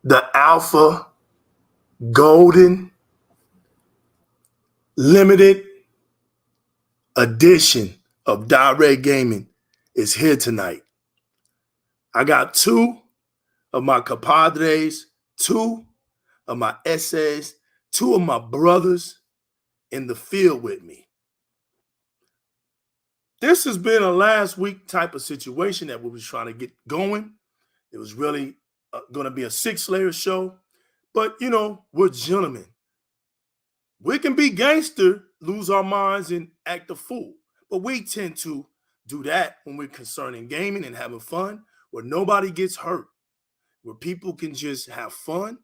The Alpha Golden Limited Edition of Di-RRec Gaming is here tonight. I got two of my compadres, two of my essays, two of my brothers in the field with me. This has been a last week type of situation that we was trying to get going. It was really going to be a 6-layer show, but you know, we're gentlemen. We can be gangster, lose our minds, and act a fool, but we tend to do that when we're concerned in gaming and having fun, where nobody gets hurt, where people can just have fun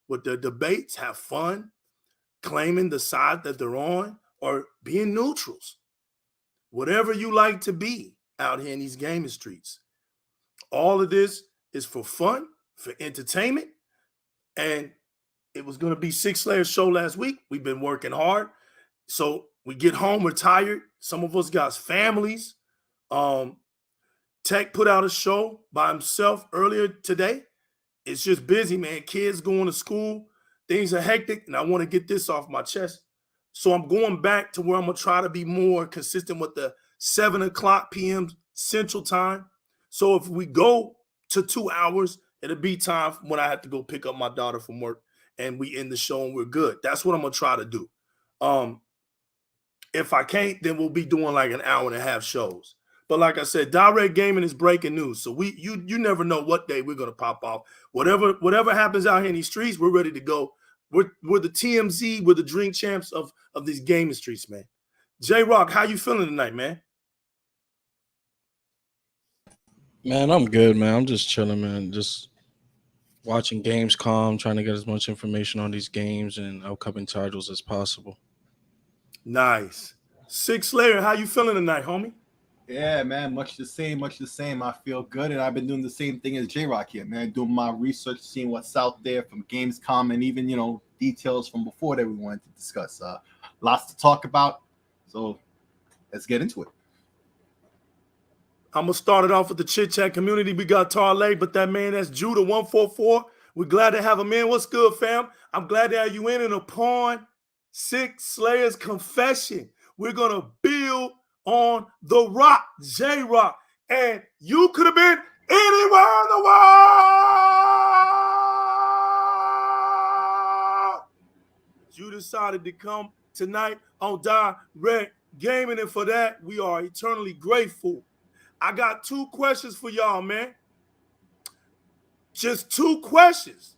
with their debates, have fun, claiming the side that they're on, or being neutrals. Whatever you like to be out here in these gaming streets. All of this is for fun, for entertainment, and it was going to be 6-layer show last week. We've been working hard. So we get home, we're tired. Some of us got families. Tech put out a show by himself earlier today. It's just busy, man. Kids going to school. Things are hectic, and I want to get this off my chest. So I'm going back to where I'm going to try to be more consistent with the 7 o'clock p.m. Central Time. So if we go to 2 hours, it'll be time when I have to go pick up my daughter from work, and we end the show and we're good. That's what I'm going to try to do. If I can't, then we'll be doing like an hour and a half shows. But like I said, Di-RRec Gaming is breaking news. So you never know what day we're going to pop off. Whatever happens out here in these streets, we're ready to go. We're the TMZ, we're the drink champs of these gaming streets, man. JyzalRock, how you feeling tonight, man? Man, I'm good, man. I'm just chilling, man. Just watching Gamescom, trying to get as much information on these games and upcoming titles as possible. Nice. 6-layer, how you feeling tonight, homie? Yeah, man, much the same. I feel good, and I've been doing the same thing as JyzalRock here, man, doing my research, seeing what's out there from Gamescom, and even, details from before that we wanted to discuss. Lots to talk about, so let's get into it. I'm going to start it off with the chit-chat community. We got Tarlay, but that man, that's Judah144. We're glad to have him in. What's good, fam? I'm glad to have you in. And upon 6-layers confession, we're going to build on the rock, JyzalRock. And you could have been anywhere in the world. You decided to come tonight on Di-RRec Gaming, and for that, we are eternally grateful. I got 2 questions for y'all, man. Just 2 questions.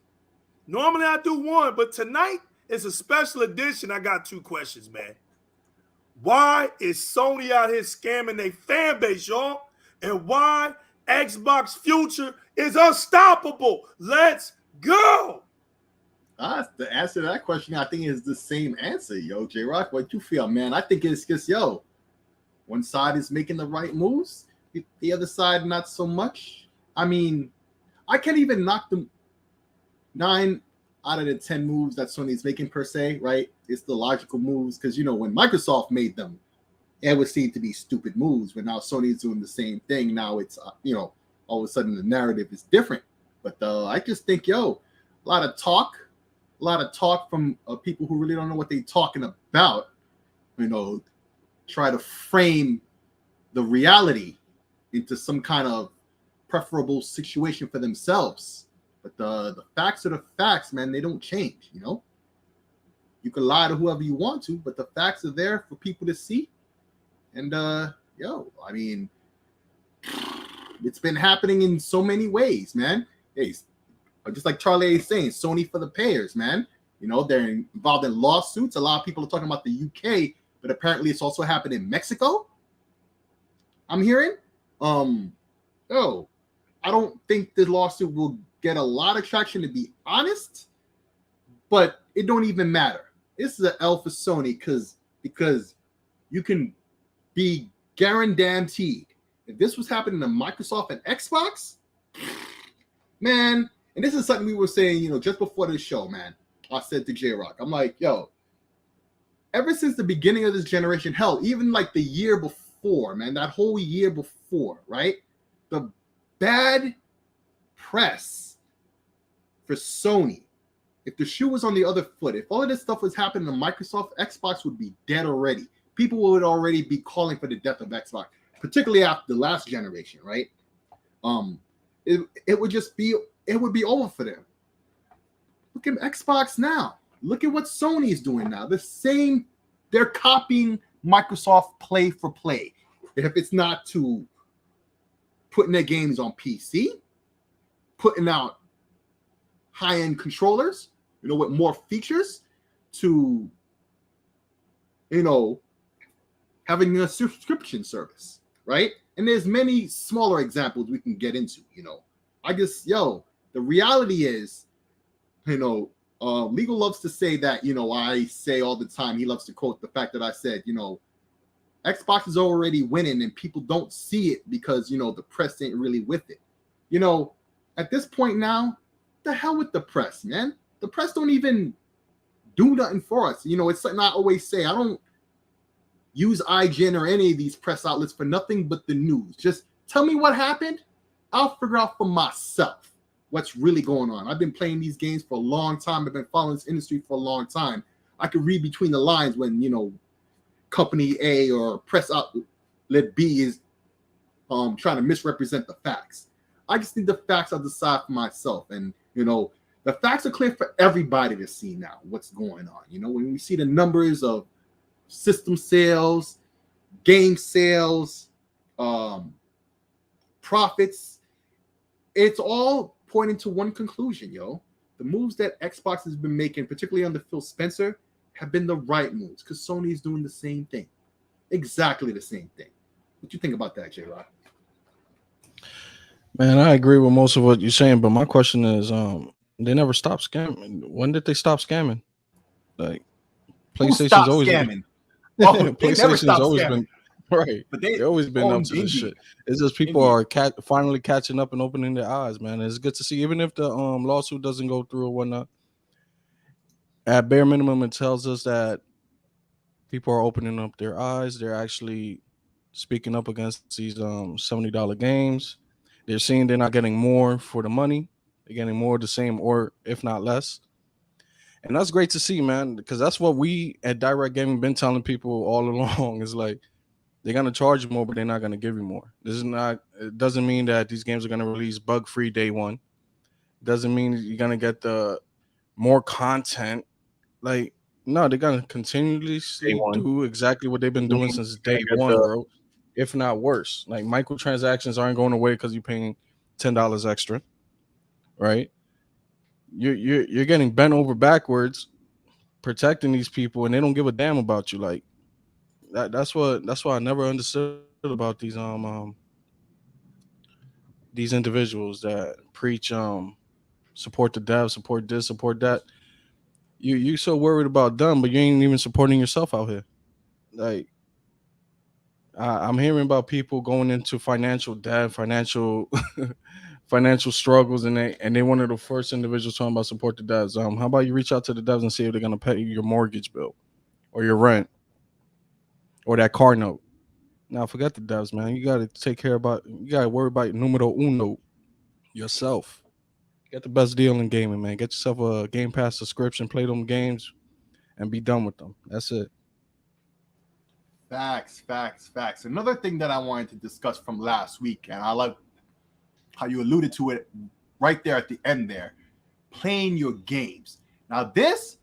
Normally I do 1, but tonight it's a special edition. I got 2 questions, man. Why is Sony out here scamming their fan base, y'all? And why Xbox future is unstoppable? Let's go. The answer to that question, I think, is the same answer, JyzalRock. What you feel, man? I think it's just, one side is making the right moves, the other side not so much. I mean, I can't even knock them 9 out of the 10 moves that Sony's making per se, right? It's the logical moves, because when Microsoft made them, it would seem to be stupid moves. But now Sony's doing the same thing. Now it's all of a sudden the narrative is different. But I just think a lot of talk from people who really don't know what they're talking about. Try to frame the reality into some kind of preferable situation for themselves. But the facts are the facts, man. They don't change, You can lie to whoever you want to, but the facts are there for people to see. And, I mean, it's been happening in so many ways, man. Hey, just like Charlie is saying, Sony for the payers, man. They're involved in lawsuits. A lot of people are talking about the UK, but apparently it's also happened in Mexico. I'm hearing. I don't think the lawsuit will get a lot of traction, to be honest, but it don't even matter. This is an L for Sony because you can be guaranteed if this was happening to Microsoft and Xbox, man. And this is something we were saying, just before the show, man. I said to JyzalRock, I'm like, ever since the beginning of this generation, hell, even like the year before, man, that whole year before, right? The bad press for Sony, if the shoe was on the other foot, if all of this stuff was happening to Microsoft, Xbox would be dead already. People would already be calling for the death of Xbox, particularly after the last generation, right? It would be over for them. Look at Xbox now. Look at what Sony is doing now. They're copying Microsoft play for play. If it's not to putting their games on PC, putting out high-end controllers, with more features, to, having a subscription service, right? And there's many smaller examples we can get into, I guess, the reality is, Legal loves to say that, I say all the time, he loves to quote the fact that I said, Xbox is already winning and people don't see it because, the press ain't really with it. At this point now, the hell with the press, man. The press don't even do nothing for us. It's something I always say. I don't use IGN or any of these press outlets for nothing but the news. Just tell me what happened. I'll figure out for myself what's really going on. I've been playing these games for a long time. I've been following this industry for a long time. I could read between the lines when, company A or press outlet B is trying to misrepresent the facts. I just need the facts I'll decide for myself. And, the facts are clear for everybody to see now what's going on. When we see the numbers of system sales, game sales, profits, it's all pointing to one conclusion, The moves that Xbox has been making, particularly under Phil Spencer, have been the right moves because Sony is doing the same thing. Exactly the same thing. What do you think about that, J-Rock? Man, I agree with most of what you're saying, but my question is, they never stopped scamming. When did they stop scamming? Like, PlayStation's always scamming. PlayStation's always been right, but they always been up to this shit. It's just people are finally catching up and opening their eyes, man. It's good to see, even if the lawsuit doesn't go through or whatnot. At bare minimum, it tells us that people are opening up their eyes. They're actually speaking up against these $70 games. They're seeing they're not getting more for the money. They're getting more the same, or if not less. And that's great to see, man, because that's what we at Di-RRec Gaming been telling people all along. Is like, they're gonna charge you more, but they're not gonna give you more. It doesn't mean that these games are gonna release bug-free day one. It doesn't mean you're gonna get the more content. Like, no, they're gonna continually do exactly what they've been doing since day one, bro. If not worse. Like, microtransactions aren't going away because you're paying $10 extra, right? You're getting bent over backwards, protecting these people, and they don't give a damn about you. Like, that's why I never understood about these individuals that preach support the dev, support this, support that. You so worried about them, but you ain't even supporting yourself out here. Like, I'm hearing about people going into financial debt, financial struggles, and they one of the first individuals talking about support the devs. How about you reach out to the devs and see if they're gonna pay your mortgage bill, or your rent, or that car note? Now forget the devs, man. You gotta worry about numero uno, yourself. Get the best deal in gaming, man. Get yourself a Game Pass subscription, play them games, and be done with them. That's it. Facts. Another thing that I wanted to discuss from last week, and I like how you alluded to it right there at the end there, playing your games. Now, this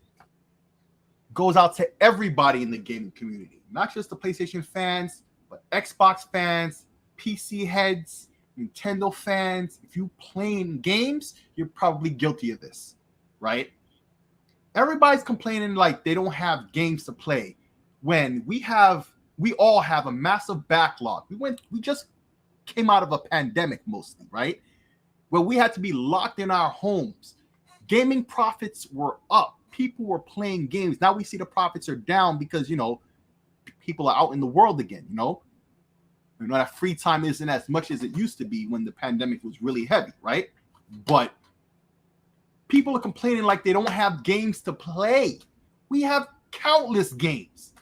goes out to everybody in the gaming community, not just the PlayStation fans, but Xbox fans, PC heads, Nintendo fans. If you playing games, you're probably guilty of this, right? Everybody's complaining like they don't have games to play when we all have a massive backlog. We just came out of a pandemic mostly, right? Where we had to be locked in our homes. Gaming profits were up. People were playing games. Now we see the profits are down because, people are out in the world again, that free time isn't as much as it used to be when the pandemic was really heavy, right? But people are complaining like they don't have games to play. We have countless games.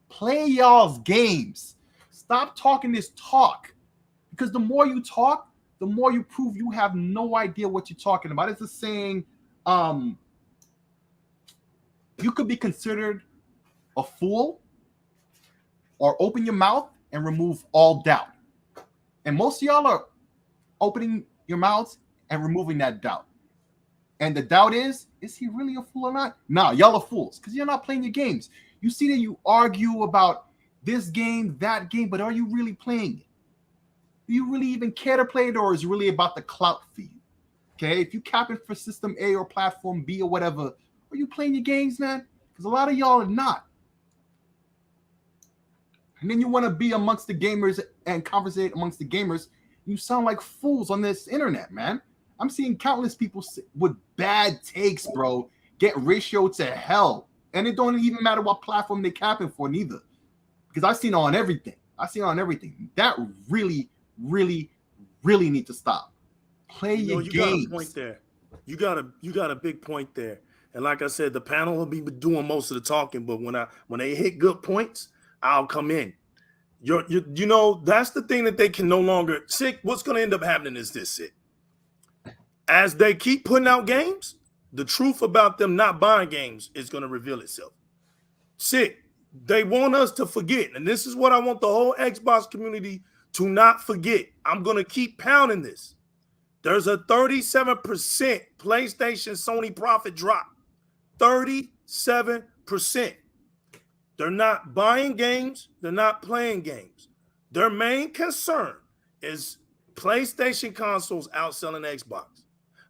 Play y'all's games. Stop talking this talk. Because the more you talk, the more you prove you have no idea what you're talking about. It's a saying, you could be considered a fool or open your mouth and remove all doubt. And most of y'all are opening your mouths and removing that doubt. And the doubt is he really a fool or not? Nah, y'all are fools because you're not playing your games. You see that you argue about this game, that game, but are you really playing it? Do you really even care to play it, or is it really about the clout for you? Okay, if you capping for system A or platform B or whatever, are you playing your games, man? Because a lot of y'all are not. And then you want to be amongst the gamers and conversate amongst the gamers. You sound like fools on this internet, man. I'm seeing countless people with bad takes, bro, get ratioed to hell. And it don't even matter what platform they capping for, neither. Because I've seen it on everything. That really, really, really need to stop. Play your games. Got a point there. You got a big point there. And like I said, the panel will be doing most of the talking, but when they hit good points, I'll come in. That's the thing that they can no longer. Sick, what's going to end up happening is this, Sick. As they keep putting out games, the truth about them not buying games is going to reveal itself. Sick, they want us to forget, and this is what I want the whole Xbox community to not forget. I'm going to keep pounding this. There's a 37% PlayStation Sony profit drop. 37%. They're not buying games. They're not playing games. Their main concern is PlayStation consoles outselling Xbox.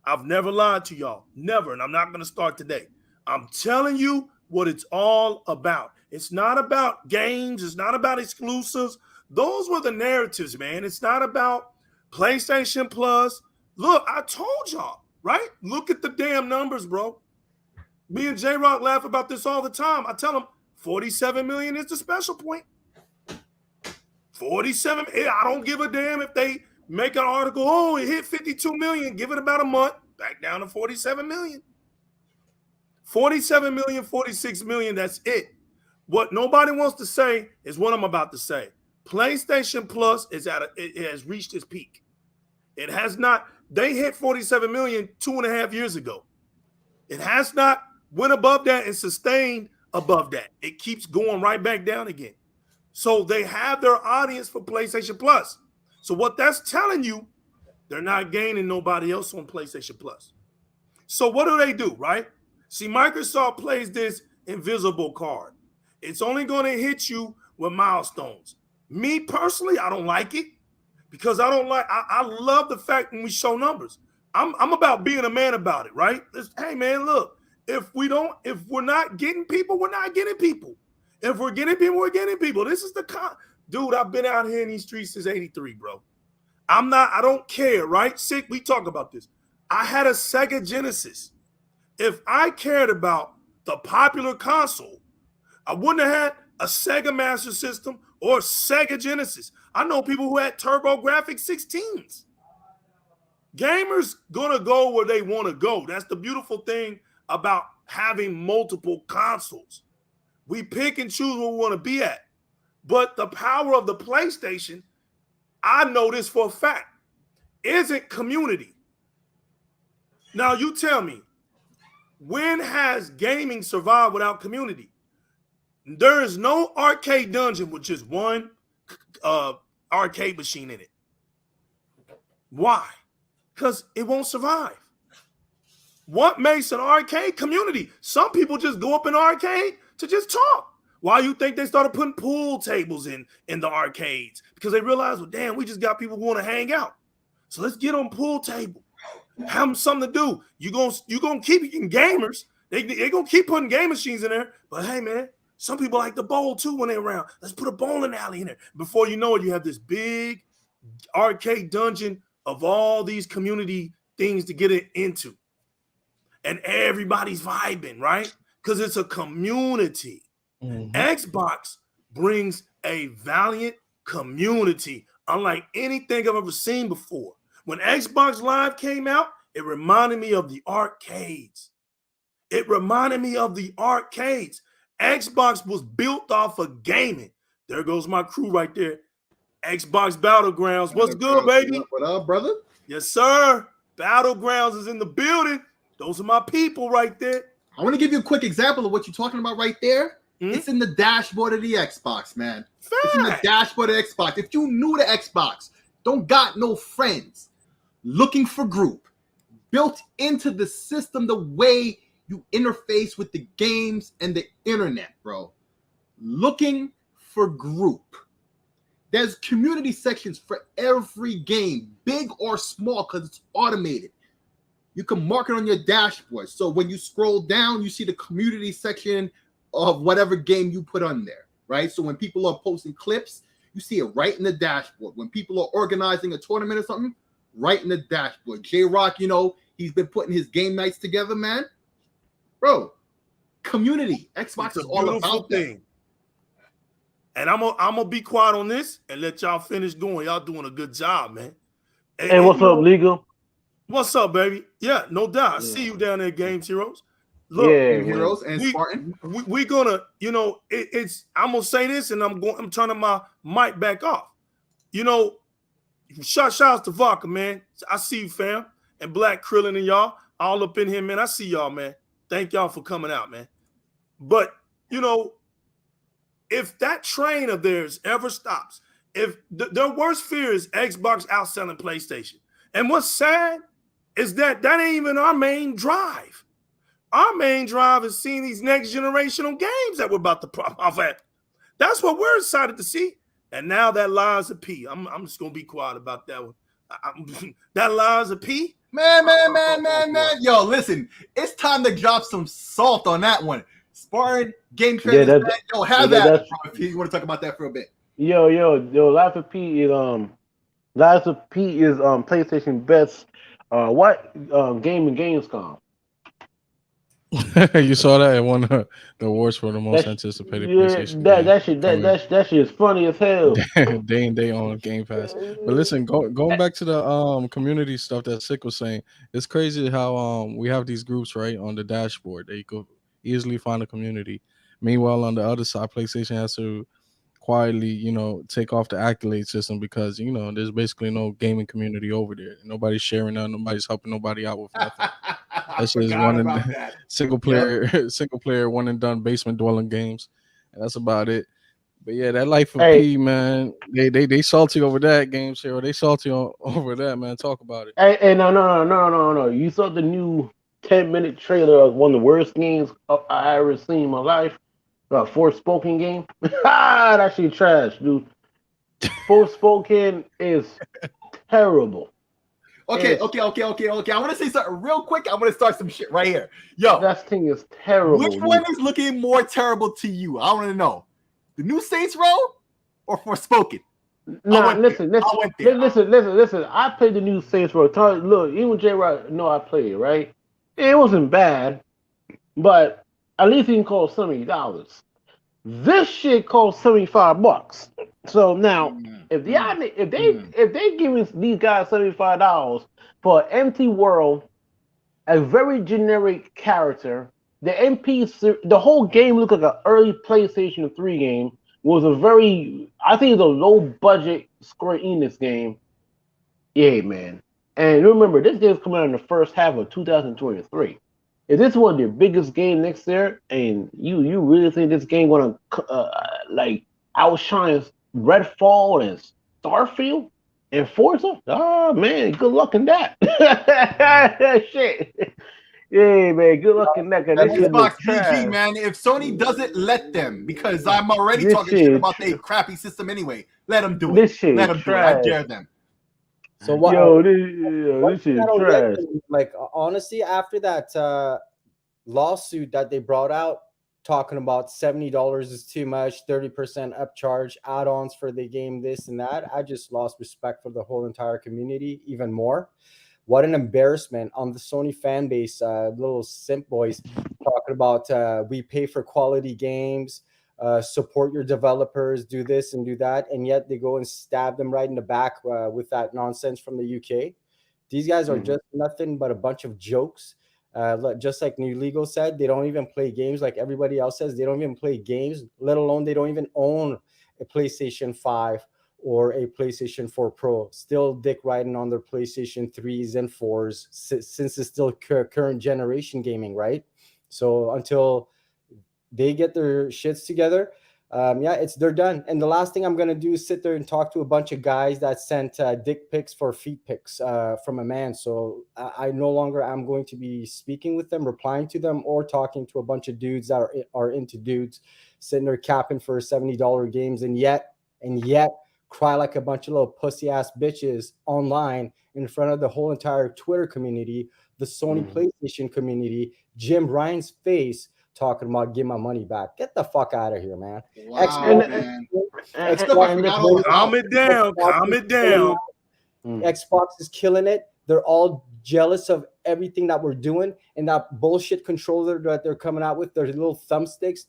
I've never lied to y'all. Never. And I'm not going to start today. I'm telling you what it's all about. It's not about games. It's not about exclusives. Those were the narratives, man. It's not about PlayStation Plus. Look, I told y'all, right? Look at the damn numbers, bro. Me and JyzalGamingTV laugh about this all the time. I tell them 47 million is the special point. 47. I don't give a damn if they make an article, oh, it hit 52 million. Give it about a month. Back down to 47 million. 47 million, 46 million, that's it. What nobody wants to say is what I'm about to say. PlayStation Plus it has reached its peak. It has not. They hit 47 million 2.5 years ago. It has not went above that and sustained above that. It keeps going right back down again. So they have their audience for PlayStation Plus. So what that's telling you, they're not gaining nobody else on PlayStation Plus. So what do, right? See, Microsoft plays this invisible card. It's only going to hit you with milestones. Me personally, I don't like it because I love the fact when we show numbers. I'm about being a man about it, right? Hey man, look, if we're not getting people, we're not getting people. If we're getting people, we're getting people. This is dude, I've been out here in these streets since 83, bro. I don't care, right? Sick, we talk about this. I had a Sega Genesis. If I cared about the popular console, I wouldn't have had a Sega Master System or Sega Genesis. I know people who had TurboGrafx 16s. Gamers gonna go where they want to go. That's the beautiful thing about having multiple consoles. We pick and choose where we want to be at. But the power of the PlayStation, I know this for a fact, isn't community. Now you tell me, when has gaming survived without community? There is no arcade dungeon with just one arcade machine in it. Why? Because it won't survive. What makes an arcade community? Some people just go up in an arcade to just talk. Why you think they started putting pool tables in the arcades? Because they realized, well, damn, we just got people who want to hang out. So let's get on pool table. Have them something to do. You gonna keep getting gamers. They gonna keep putting game machines in there. But hey, man, some people like to bowl too when they're around. Let's put a bowling alley in there. Before you know it, you have this big arcade dungeon of all these community things to get it into. And everybody's vibing, right? Because it's a community. Mm-hmm. Xbox brings a valiant community, unlike anything I've ever seen before. When Xbox Live came out, it reminded me of the arcades. Xbox was built off of gaming. There goes my crew right there. Xbox Battlegrounds. What's good, baby? What up, brother? Yes, sir. Battlegrounds is in the building. Those are my people right there. I want to give you a quick example of what you're talking about right there. Mm-hmm. It's in the dashboard of the Xbox, man. Fact. It's in the dashboard of the Xbox. If you knew the Xbox, don't got no friends, looking for group, built into the system the way you interface with the games and the internet, bro. Looking for group. There's community sections for every game, big or small, because it's automated. You can mark it on your dashboard. So when you scroll down, you see the community section of whatever game you put on there, right? So when people are posting clips, you see it right in the dashboard. When people are organizing a tournament or something, right in the dashboard. J-Rock, you know, he's been putting his game nights together, man. Bro, community. Xbox is all about that. And I'm gonna be quiet on this and let y'all finish going. Y'all doing a good job, man. Hey, what's up, Legal? What's up, baby? Yeah, no doubt. I see you down there, Games Heroes. Look, Heroes and Spartan. We gonna, you know, it's. I'm gonna say this, and I'm turning my mic back off. You know, shout outs to Vodka, man. I see you, fam, and Black Krillin and y'all all up in here, man. I see y'all, man. Thank y'all for coming out, man. But you know, if that train of theirs ever stops, if their worst fear is Xbox outselling PlayStation, and what's sad is that ain't even our main drive. Our main drive is seeing these next generational games that we're about to pop off at. That's what we're excited to see. And now that lies a P. I'm just gonna be quiet about that one. That lies a P. Man. Yo, listen, it's time to drop some salt on that one. Spartan, Game Trailers, yo, have that. If you want to talk about that for a bit. Yo, Lies of P is PlayStation best game in Gamescom. You saw that it won the awards for the most anticipated PlayStation. That shit is funny as hell. Day and day on Game Pass. But listen, going back to the community stuff that Sick was saying, it's crazy how we have these groups right on the dashboard that you could easily find a community. Meanwhile, on the other side, PlayStation has to quietly, you know, take off the accolade system because, you know, there's basically no gaming community over there. Nobody's sharing none. Nobody's helping nobody out with nothing. That's just single player one and done basement dwelling games. And that's about it. But yeah, that Life of P, man, they salty over that, Games Hero. They salty over that, man. Talk about it. Hey, no. You saw the new 10-minute trailer of one of the worst games I ever seen in my life. Forspoken game. That shit trash, dude. Forspoken is terrible. Okay. I want to say something real quick. I want to start some shit right here. Yo, that thing is terrible. Which one is looking more terrible to you? I want to know. The new Saints Row or Forspoken? Nah, listen. I played the new Saints Row. Look, even J-Rock know I played it, right? It wasn't bad, but at least it didn't cost $70. This shit costs $75. So now, if they giving these guys $75 for an empty world, a very generic character, the whole game looked like an early PlayStation 3 game. Was a very, I think it's a low budget Square Enix game. Yeah, man. And remember, this game's coming out in the first half of 2023. If this is one of their biggest games next year, and you really think this game gonna outshine Redfall and Starfield and Forza? Oh man, good luck in that. Shit. Yeah, man, good luck in that. Xbox PG, man. If Sony doesn't let them, because I'm already talking shit about their crappy system anyway. Let them do it. This shit let them do it. I dare them. So what? This shit trash. Like honestly, after that lawsuit that they brought out, talking about $70 is too much, 30% upcharge, add-ons for the game, this and that, I just lost respect for the whole entire community even more. What an embarrassment on the Sony fan base, little simp boys talking about we pay for quality games, support your developers, do this and do that, and yet they go and stab them right in the back with that nonsense from the UK. These guys are just nothing but a bunch of jokes. Just like New Legal said, they don't even play games like everybody else says. They don't even play games, let alone they don't even own a PlayStation 5 or a PlayStation 4 Pro, still dick riding on their PlayStation 3s and 4s since it's still current generation gaming, right? So until they get their shits together, they're done. And the last thing I'm gonna do is sit there and talk to a bunch of guys that sent dick pics for feet pics from a man. So I no longer am going to be speaking with them, replying to them, or talking to a bunch of dudes that are into dudes sitting there capping for $70 games, and yet cry like a bunch of little pussy ass bitches online in front of the whole entire Twitter community, the Sony PlayStation community, Jim Ryan's face, talking about give my money back. Get the fuck out of here, man. Wow, Calm it down. Xbox is killing it. They're all jealous of everything that we're doing, and that bullshit controller that they're coming out with, their little thumbsticks,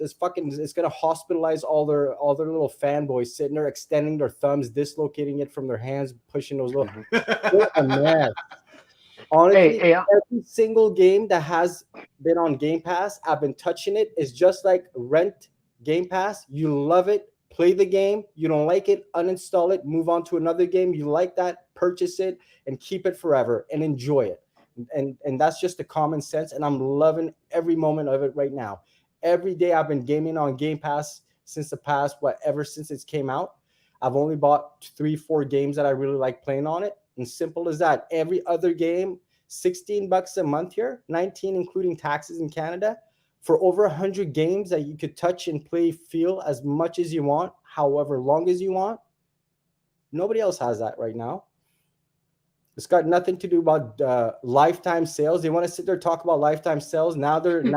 it's gonna hospitalize all their little fanboys sitting there extending their thumbs, dislocating it from their hands, pushing those little man. Honestly, every single game that has been on Game Pass, I've been touching it. It's just like rent Game Pass. You love it, play the game. You don't like it, uninstall it, move on to another game. You like that, purchase it, and keep it forever and enjoy it. And that's just the common sense. And I'm loving every moment of it right now. Every day I've been gaming on Game Pass since ever since it came out. I've only bought 3-4 games that I really like playing on it. And simple as that. Every other game, $16 a month here, 19 including taxes in Canada, for over 100 games that you could touch and play, feel as much as you want, however long as you want. Nobody else has that right now. It's got nothing to do about lifetime sales. They want to sit there and talk about lifetime sales. Now they're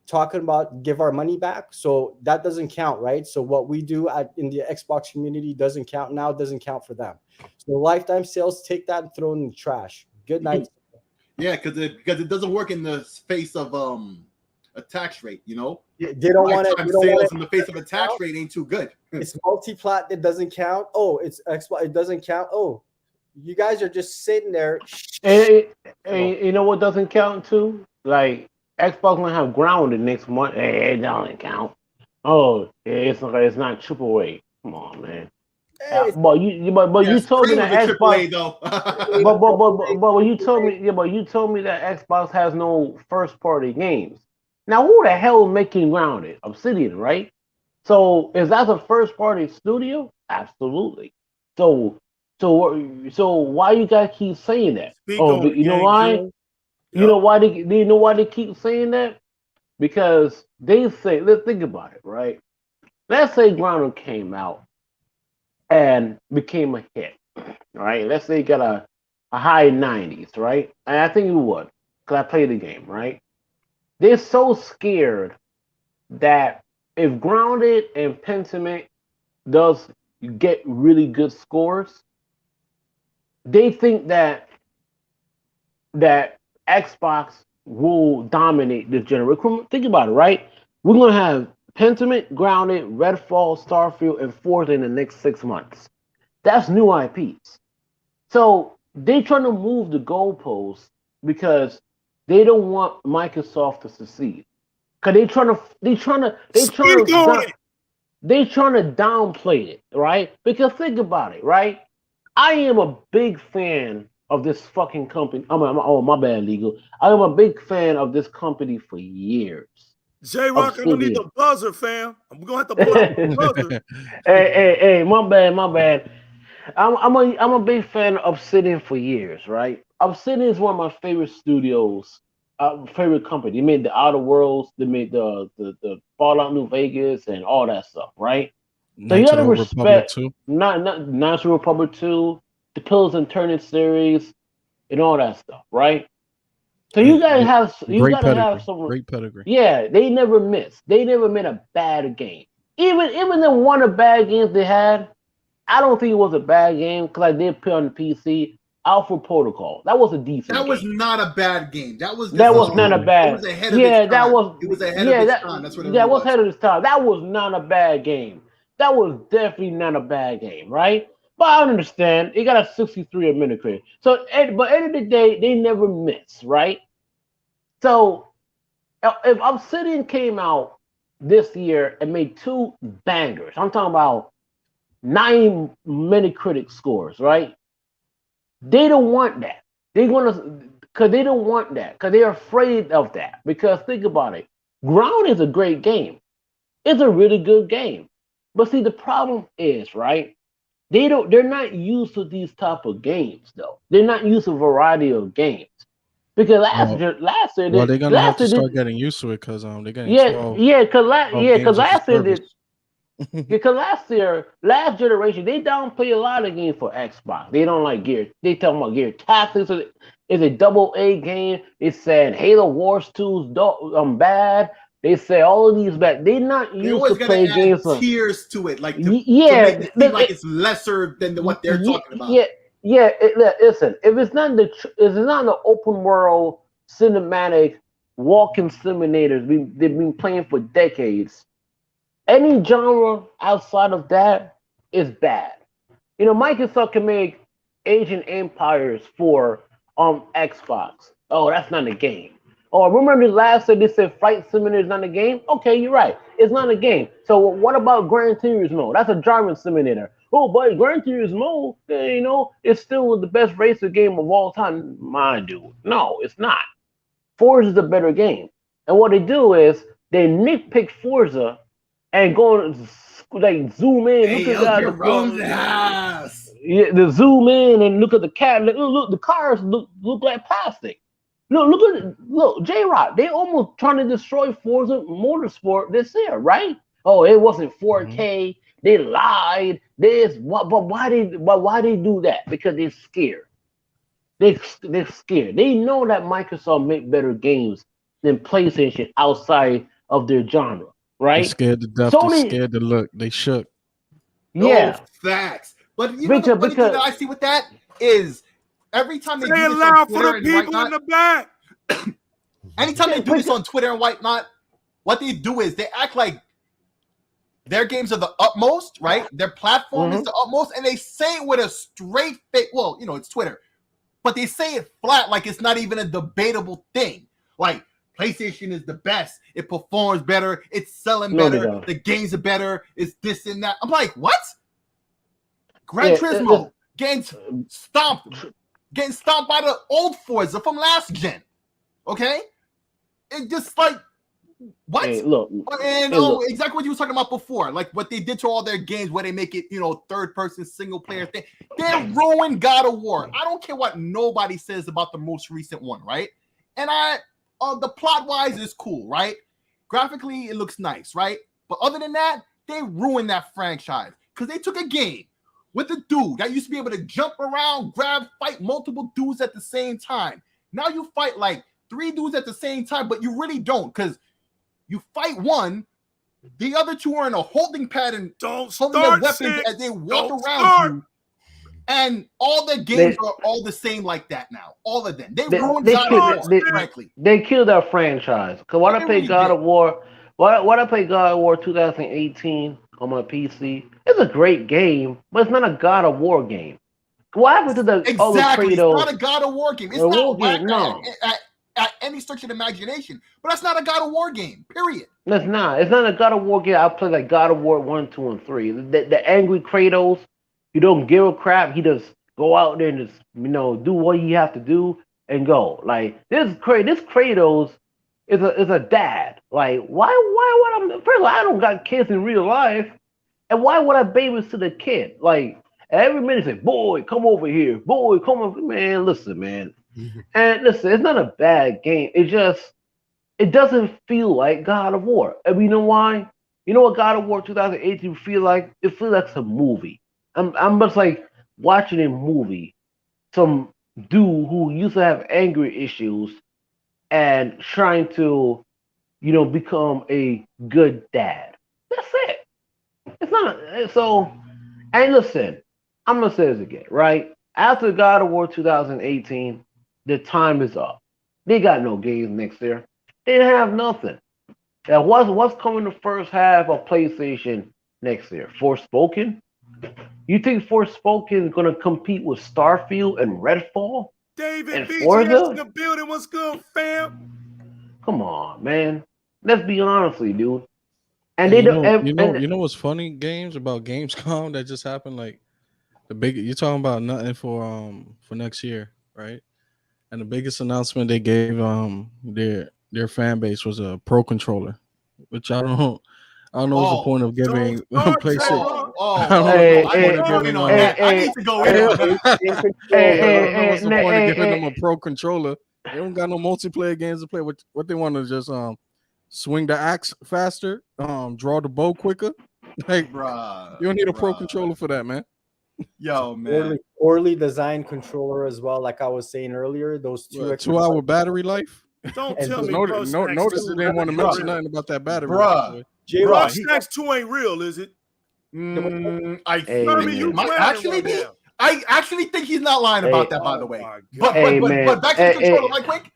talking about give our money back. So that doesn't count, right? So what we do in the Xbox community doesn't count now. It doesn't count for them. So lifetime sales, take that and throw it in the trash. Good night. Yeah, because it doesn't work in the face of a tax rate, you know. They don't want it. Sales in the face of a tax rate ain't too good. It's multi-plat that doesn't count. Oh, it's Xbox. It doesn't count. Oh, you guys are just sitting there. And you know what doesn't count too? Like Xbox gonna have grounded next month. Hey, it doesn't count. Oh, it's not AAA. Come on, man. Hey, But you told me that Xbox. But you told me that Xbox has no first party games. Now who the hell is making Grounded? Obsidian, right? So is that a first party studio? Absolutely. So why you guys keep saying that? You know why? You know why they keep saying that? Because they say, let's think about it, right? Let's say Grounded came out and became a hit, right? Let's say it got a high 90s, right? And I think it would, because I played the game, right? They're so scared that if Grounded and Pentiment does get really good scores, they think that Xbox will dominate this generation. Think about it, right? We're going to have Pentiment, Grounded, Redfall, Starfield, and Forza in the next 6 months. That's new IPs. So they trying to move the goalposts because they don't want Microsoft to succeed. Cause they trying to downplay it, right? Because think about it, right? I am a big fan of this fucking company. Oh, my bad, legal. I am a big fan of this company for years. J-Rock, I'm gonna need the buzzer, fam. I'm gonna have to pull out the buzzer. Hey, my bad. I'm a big fan of Obsidian for years, right? Obsidian is one of my favorite studios, favorite company. They made the Outer Worlds, they made the Fallout New Vegas and all that stuff, right? So you gotta respect National Republic 2, the Pillars and Turning series, and all that stuff, right? So you gotta have some great pedigree. Yeah, they never miss. They never made a bad game. Even the one of the bad games they had, I don't think it was a bad game because I did play on the PC. Alpha Protocol. That was a decent. That was not a bad game. That was not a bad. It was ahead of its time. It was ahead of its time. That's what it was. That was ahead of its time. That was not a bad game. That was definitely not a bad game, right? But I understand. It got a 63 on Metacritic. So, but at the end of the day, they never miss, right? So, if Obsidian came out this year and made 2 bangers. I'm talking about 9 Metacritic scores, right? They don't want that. Because they don't want that. Because they're afraid of that. Because think about it. Ground is a great game. It's a really good game. But see, the problem is, right? They're not used to these type of games, though. They're not used to a variety of games. Because last year, they're gonna have to start getting used to it because they're getting 12. Because last year, last generation, they downplay a lot of games for Xbox. They don't like Gear. They talking about Gear Tactics. It's a AA game. They said Halo Wars 2's bad. They say all of these bad. They're not used to play games. Tiers to it, like to make it seem like it's lesser than what they're talking about. Listen, if it's not the open world cinematic walking simulators they've been playing for decades, any genre outside of that is bad. You know, Microsoft can make Age of Empires for Xbox. Oh, that's not a game. Oh, remember last year they said Flight Simulator is not a game? Okay, you're right. It's not a game. So what about Gran Turismo? That's a driving simulator. Oh, but Gran Turismo, you know, it's still the best racer game of all time. My dude, no, it's not. Forza is a better game. And what they do is they nitpick Forza and go like zoom in, look at the zoom in and look at the cat. Look, the cars look like plastic. Look, J-Rock, they almost trying to destroy Forza Motorsport this year, right? Oh, it wasn't 4K. They lied. But why they do that? Because they're scared. They're scared. They know that Microsoft make better games than PlayStation outside of their genre, right? They're scared to death. They're scared to look. They shook. Yeah, facts. But you know the funny thing that I see with that is every time they do this on Twitter and whatnot, in the back. Anytime they do this on Twitter and whatnot, what they do is they act like their games are the utmost, right? Their platform is the utmost, and they say it with a straight face. Well, you know, it's Twitter, but they say it flat like it's not even a debatable thing. Like, PlayStation is the best. It performs better. It's selling better. The games are better. It's this and that. I'm like, what? Gran Turismo getting stomped by the old Forza from last gen. Okay? It just like, what? Hey, look, exactly what you were talking about before. Like what they did to all their games where they make it, you know, third person single player thing. They ruined God of War. I don't care what nobody says about the most recent one, right? And the plot wise is cool, right? Graphically, it looks nice, right? But other than that, they ruined that franchise because they took a game with a dude that used to be able to jump around, fight multiple dudes at the same time. Now you fight like 3 dudes at the same time, but you really don't because you fight one, the other 2 are in a holding pattern, holding their weapons as they walk around you. And all their games are all the same like that now. All of them. They ruined God of War, frankly. They killed our franchise. Because when I played God of War, when I played God of War 2018 on my PC, it's a great game, but it's not a God of War game. What happened to the other Kratos? It's not a God of War game. It's not whack at any stretch of the imagination. But that's not a God of War game, period. It's not. It's not a God of War game. I played like God of War 1, 2, and 3. The angry Kratos, you don't give a crap. He just go out there and just, you know, do what he have to do and go. Like this Kratos is a dad. Like why would I? First of all, I don't got kids in real life, and why would I babysit a kid? Like every minute say, "Boy, come over here. Boy, come over." Man, listen, man. And listen, it's not a bad game. It doesn't feel like God of War. And you know why? You know what God of War 2018 feel like? It feels like some movie. I'm just like watching a movie. Some dude who used to have anger issues and trying to, you know, become a good dad. That's it. It's not so. And listen, I'm gonna say this again, right? After God of War 2018, the time is up. They got no games next year. They didn't have nothing. Now, what's coming the first half of PlayStation next year? Forspoken? You think Forspoken is going to compete with Starfield and Redfall? David and BGS in the building. What's good, fam? Come on, man. Let's be honest, dude. And they don't. You know what's funny? Games about Gamescom that just happened. Like you're talking about nothing for next year, right? And the biggest announcement they gave their fan base was a Pro controller, which I don't know what's the point of giving PlayStation. I need to go in on that. What's the point of giving them a Pro controller? They don't got no multiplayer games to play. What they want to just swing the axe faster, draw the bow quicker. Like, you don't need a Pro controller for that, man. Yo, man. Poorly designed controller as well. Like I was saying earlier, those 2-hour battery life. Don't tell me. Notice they didn't want to mention nothing about that battery. Bro, Stacks 2 ain't real, is it? I actually think he's not lying about that, by the way. But back to the controller right quick.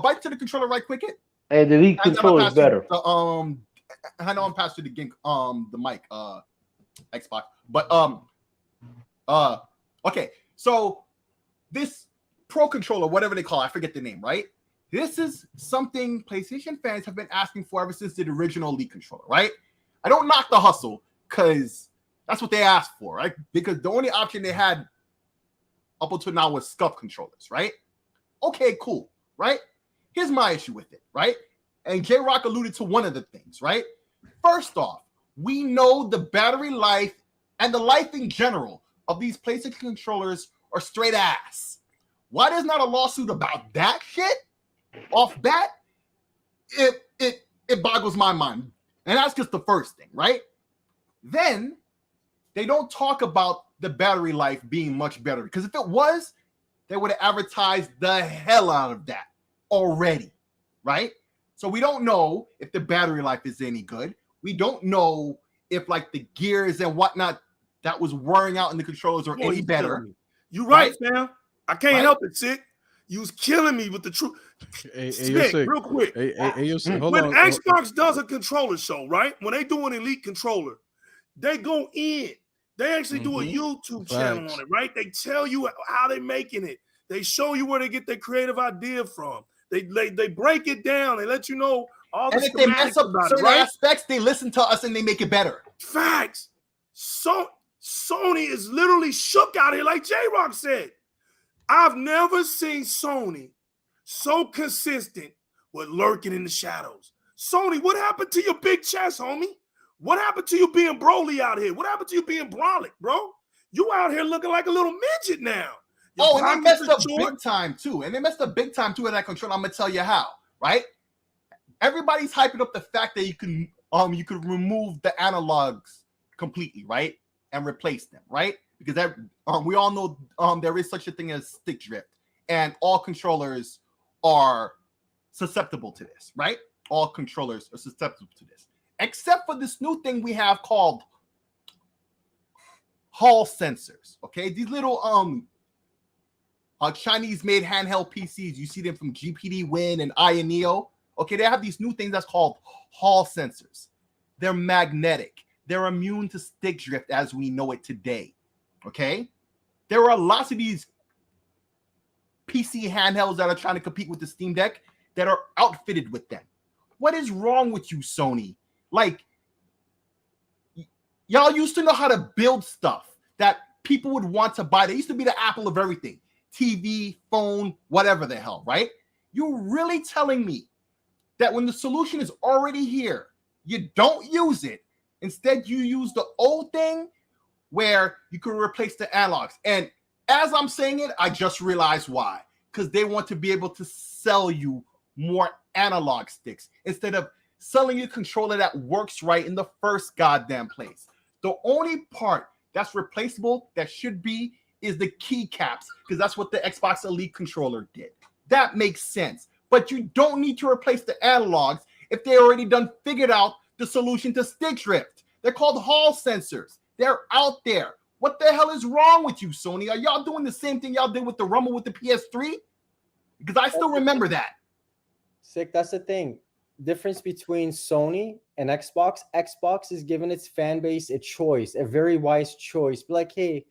Back to the controller right quick. Hey, the Elite controller is better. I know I'm passing the mic, Xbox, but okay. So this Pro controller, whatever they call it, I forget the name, right? This is something PlayStation fans have been asking for ever since the original Elite controller, right? I don't knock the hustle because that's what they asked for, right? Because the only option they had up until now was scuff controllers, right? Okay, cool, right? Here's my issue with it, right? And JyzalGamingTV alluded to one of the things, right? First off, we know the battery life and the life in general of these PlayStation controllers are straight ass. Why there's not a lawsuit about that shit off bat? It boggles my mind. And that's just the first thing, right? Then they don't talk about the battery life being much better, because if it was, they would have advertised the hell out of that already, right? So we don't know if the battery life is any good. We don't know if like the gears and whatnot that was wearing out in the controllers are any better. You right, fam. I can't help it, Sick. You was killing me with the truth. Sick, real quick. When Xbox does a controller show, right? When they do an Elite controller, they go in. They actually do a YouTube channel on it, right? They tell you how they're making it. They show you where they get their creative idea from. They break it down. They let you know all the. And if they mess up certain aspects, they listen to us and they make it better. Facts. So Sony is literally shook out here, like JyzalGaming said. I've never seen Sony so consistent with lurking in the shadows. Sony, what happened to your big chest, homie? What happened to you being Broly out here? What happened to you being Brolic, bro? You out here looking like a little midget now. And they messed up big time too. And they messed up big time too in that controller. I'm gonna tell you how, right? Everybody's hyping up the fact that you can remove the analogs completely, right? And replace them, right? Because that we all know there is such a thing as stick drift, and all controllers are susceptible to this, right? All controllers are susceptible to this, except for this new thing we have called Hall sensors. Okay, these little Chinese-made handheld PCs. You see them from GPD Win and Neo. Okay, they have these new things that's called Hall sensors. They're magnetic. They're immune to stick drift as we know it today. Okay, there are lots of these PC handhelds that are trying to compete with the Steam Deck that are outfitted with them. What is wrong with you, Sony? Like, y'all used to know how to build stuff that people would want to buy. They used to be the Apple of everything. TV, phone, whatever the hell, right? You're really telling me that when the solution is already here, you don't use it. Instead, you use the old thing where you could replace the analogs. And as I'm saying it, I just realized why. Because they want to be able to sell you more analog sticks instead of selling you a controller that works right in the first goddamn place. The only part that's replaceable that should be is the keycaps, because that's what the Xbox Elite controller did. That makes sense. But you don't need to replace the analogs if they already done figured out the solution to stick drift. They're called Hall sensors. They're out there. What the hell is wrong with you, Sony? Are y'all doing the same thing y'all did with the Rumble with the PS3? Because I still remember that. Sick, that's the thing. Difference between Sony and Xbox. Xbox is giving its fan base a choice, a very wise choice. Be like, hey,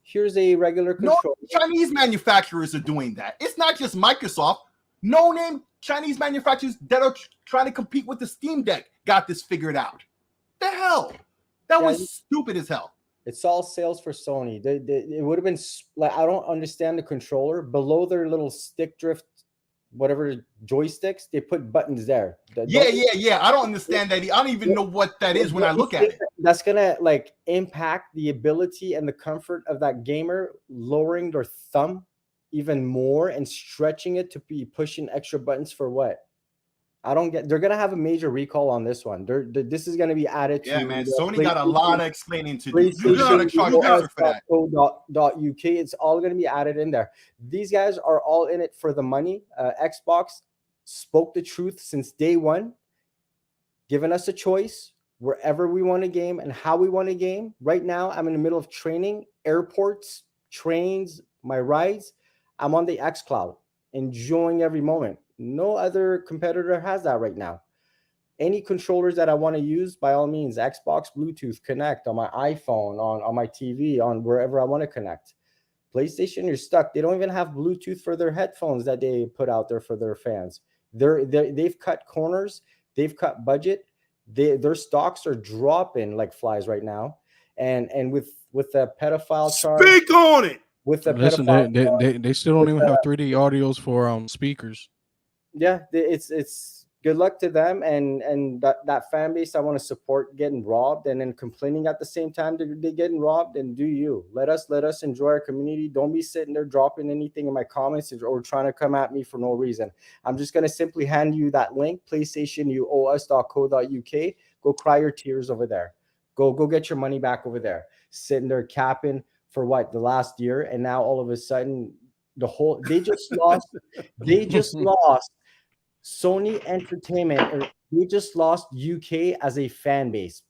here's a regular controller. No, Chinese manufacturers are doing that. It's not just Microsoft. No-name Chinese manufacturers that are trying to compete with the Steam Deck got this figured out. the hell? That was stupid as hell. It's all sales for Sony. It would have been like, I don't understand the controller below their little stick drift, whatever joysticks. They put buttons there. Yeah. I don't understand that. I don't even know what that is when I look at it. That's gonna like impact the ability and the comfort of that gamer, lowering their thumb even more and stretching it to be pushing extra buttons for what? I don't get. They're gonna have a major recall on this one. This is gonna be added to. Yeah, man. Sony got a lot of explaining to do. You're gonna charge extra for that. .uk. It's all gonna be added in there. These guys are all in it for the money. Xbox spoke the truth since day one, giving us a choice wherever we want to game and how we want to game. Right now, I'm in the middle of training, airports, trains, my rides. I'm on the xCloud, enjoying every moment. No other competitor has that right now. Any controllers that I want to use, by all means, Xbox, Bluetooth, connect on my iPhone, on my TV, on wherever I want to connect. PlayStation, you're stuck. They don't even have Bluetooth for their headphones that they put out there for their fans. They've cut corners. They've cut budget. Their stocks are dropping like flies right now. And with the pedophile charge. Speak on it. With the they still don't even have 3D audios for speakers. Yeah, it's good luck to them and that fan base I want to support getting robbed and then complaining at the same time they're getting robbed. And do you let us enjoy our community. Don't be sitting there dropping anything in my comments or trying to come at me for no reason. I'm just going to simply hand you that link, PlayStationUOS.co.uk. Go cry your tears over there. Go get your money back over there. Sitting there capping for what, the last year, and now all of a sudden they just lost Sony Entertainment. We just lost UK as a fan base.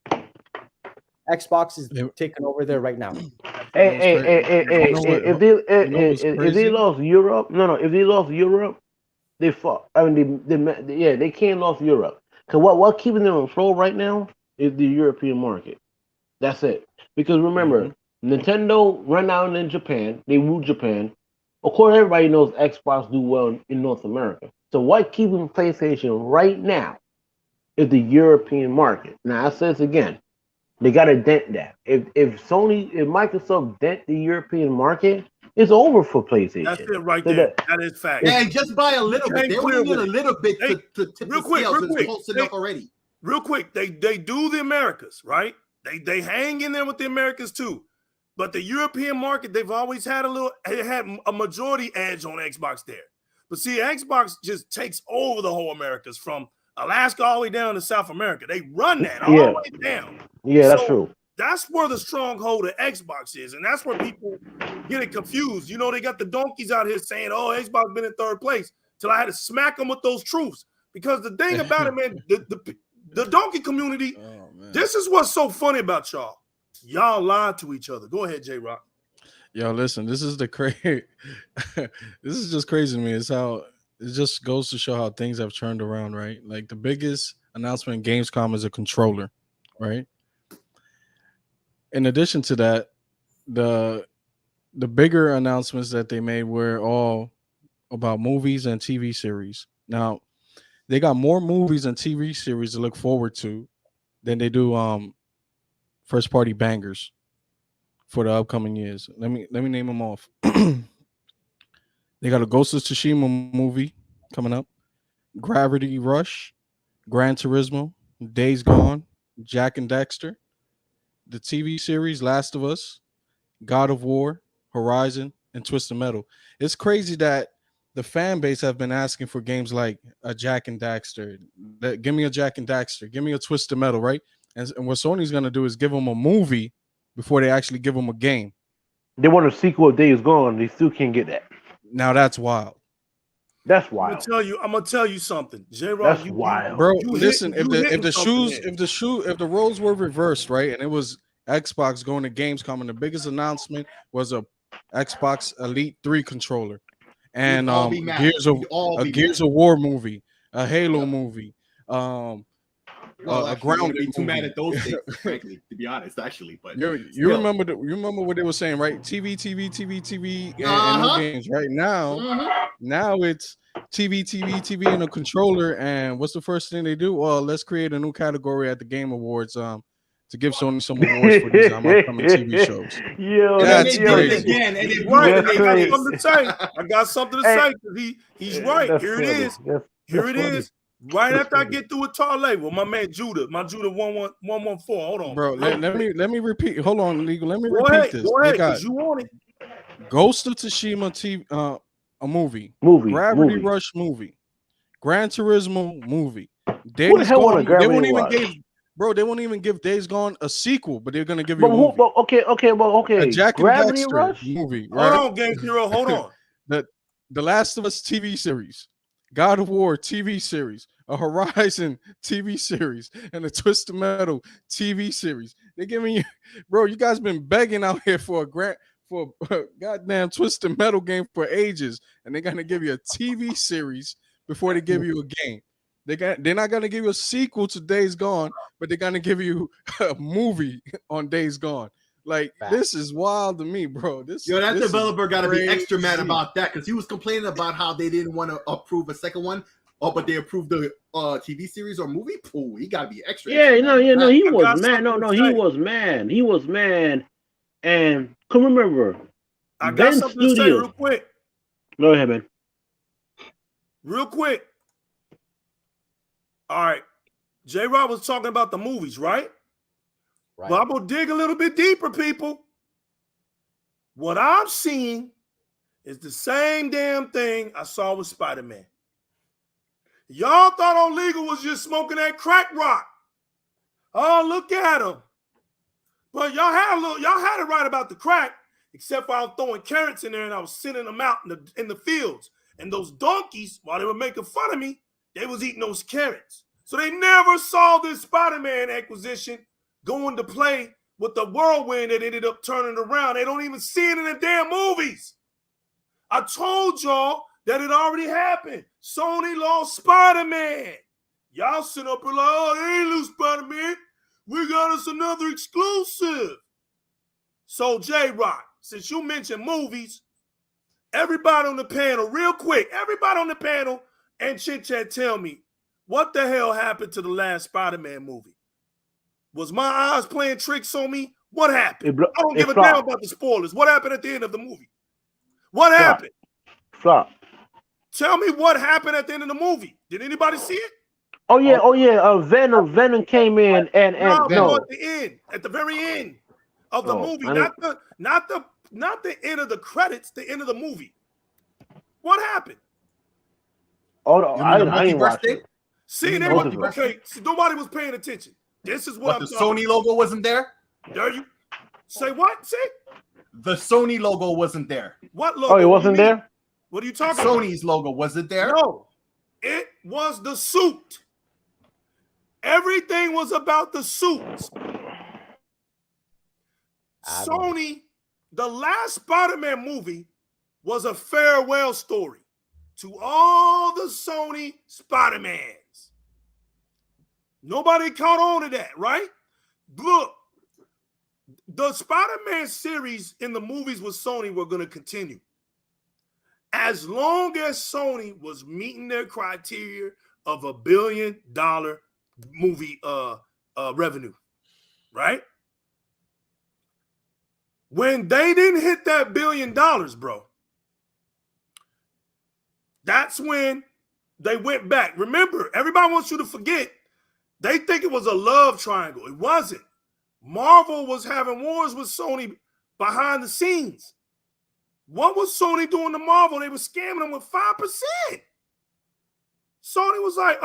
Xbox is taking over there right now. If they lost Europe, if they lost Europe, they fought. I mean, they can't lose Europe. Because what keeping them afloat right now is the European market. That's it. Because remember, Nintendo run out in Japan. They rule Japan. Of course, everybody knows Xbox do well in North America. So what keeping PlayStation right now is the European market. Now I say this again, they got to dent that. If Microsoft dent the European market, it's over for PlayStation. That's it right there. That is fact. Yeah, just by a little bit. They only need a little bit to tip the scales. It's close enough already. Real quick, they do the Americas, right? They hang in there with the Americas too. But the European market, they've always had a majority edge on Xbox there. But see, Xbox just takes over the whole Americas from Alaska all the way down to South America. They run that all the way down. Yeah, that's true. That's where the stronghold of Xbox is, and that's where people get it confused. You know, they got the donkeys out here saying, "Oh, Xbox been in third place," till I had to smack them with those truths. Because the thing about it, man, the donkey community, this is what's so funny about y'all. Y'all lied to each other. Go ahead, J-Rock. Yo, listen, this is crazy. This is just crazy to me. It's how it just goes to show how things have turned around, right? Like the biggest announcement in Gamescom is a controller, right? In addition to that, the bigger announcements that they made were all about movies and TV series. Now, they got more movies and TV series to look forward to than they do first party bangers for the upcoming years. Let me name them off. They got a Ghost of Tsushima movie coming up, Gravity Rush, Gran Turismo, Days Gone, Jack and Daxter, the TV series Last of Us, God of War, Horizon, and Twisted Metal. It's crazy that the fan base have been asking for games like a Jack and Daxter. Give me a Jack and Daxter. Give me a Twisted Metal, right? And what Sony's going to do is give them a movie before they actually give them a game. They want a sequel of Days Gone. They still can't get that. Now that's wild. That's wild. I'm gonna tell you something, J-Rock. That's wild, bro. Listen, if the roles were reversed, right, and it was Xbox going to Gamescom, and the biggest announcement was a Xbox Elite 3 controller, and Gears of War movie, a Halo movie, a ground. Be too mad at those things, frankly, to be honest, actually. But you remember what they were saying, right? TV, and games. Right now it's TV, and a controller. And what's the first thing they do? Well, let's create a new category at the Game Awards. to give Sony some awards for these upcoming TV shows. That's crazy. Again, and they I got something to say. I got something to say because he's right. Here it is. Here it is. Right after I get through with Tarlay, well, my man Judah, 114. Hold on, bro. Let me repeat. Hold on, legal. Let me repeat this. Go ahead, because you want it. Ghost of Tsushima TV, a movie. Gravity Rush movie. Gran Turismo movie. Days Gone. They won't even give. Bro, they won't even give Days Gone a sequel, but they're gonna give you a movie. Okay. A Jack and Gravity Dexter Rush? movie. Right? Hold on, Game Hero. Hold on. The Last of Us TV series, God of War TV series, a Horizon TV series, and a Twisted Metal TV series. They're giving you, bro. You guys been begging out here for a goddamn Twisted Metal game for ages, and they're gonna give you a TV series before they give you a game. They're not gonna give you a sequel to Days Gone, but they're gonna give you a movie on Days Gone. Like, this is wild to me, bro. That developer got to be extra mad about that because he was complaining about how they didn't want to approve a second one. Oh, but they approved the TV series or movie. Oh, he got to be extra. He was mad. No, he was mad. He was mad. And come remember, I got something to say real quick. Go ahead, man. Real quick. All right. J-Rob was talking about the movies, right? Right. Well, I'm going to dig a little bit deeper, people. What I'm seeing is the same damn thing I saw with Spider-Man. Y'all thought Illegal was just smoking that crack rock. Oh, look at him. But y'all had it right about the crack, except for I was throwing carrots in there and I was sending them out in the fields. And those donkeys, while they were making fun of me, they was eating those carrots. So they never saw this Spider-Man acquisition going to play with the whirlwind that ended up turning around. They don't even see it in the damn movies. I told y'all that it already happened. Sony lost Spider-Man. Y'all sit up and like, oh, they ain't lose Spider-Man. We got us another exclusive. So, J-Rock, since you mentioned movies, everybody on the panel, real quick, everybody on the panel and Chit Chat, tell me, what the hell happened to the last Spider-Man movie? Was my eyes playing tricks on me? What happened? I don't give a damn about the spoilers. What happened at the end of the movie? What happened? Flop. Tell me what happened at the end of the movie. Did anybody see it? Oh yeah. Venom came in and no, at the end, at the very end of the movie, not the end of the credits, the end of the movie. What happened? Oh no, I didn't watch it. See, okay, so nobody was paying attention. This is what I'm the Sony logo wasn't there. There you say what? Say the Sony logo wasn't there. What logo? Oh, it wasn't there. What are you talking about? Sony's logo was it there? No, it was the suit. Everything was about the suits. Sony, the last Spider-Man movie was a farewell story to all the Sony Spider-Mans. Nobody caught on to that, right? Look, the Spider-Man series in the movies with Sony were going to continue. As long as Sony was meeting their criteria of $1 billion movie revenue, right? When they didn't hit that $1 billion, bro, that's when they went back. Remember, everybody wants you to forget, they think it was a love triangle. It wasn't. Marvel was having wars with Sony behind the scenes. What was Sony doing to Marvel? They were scamming them with 5%. Sony was like,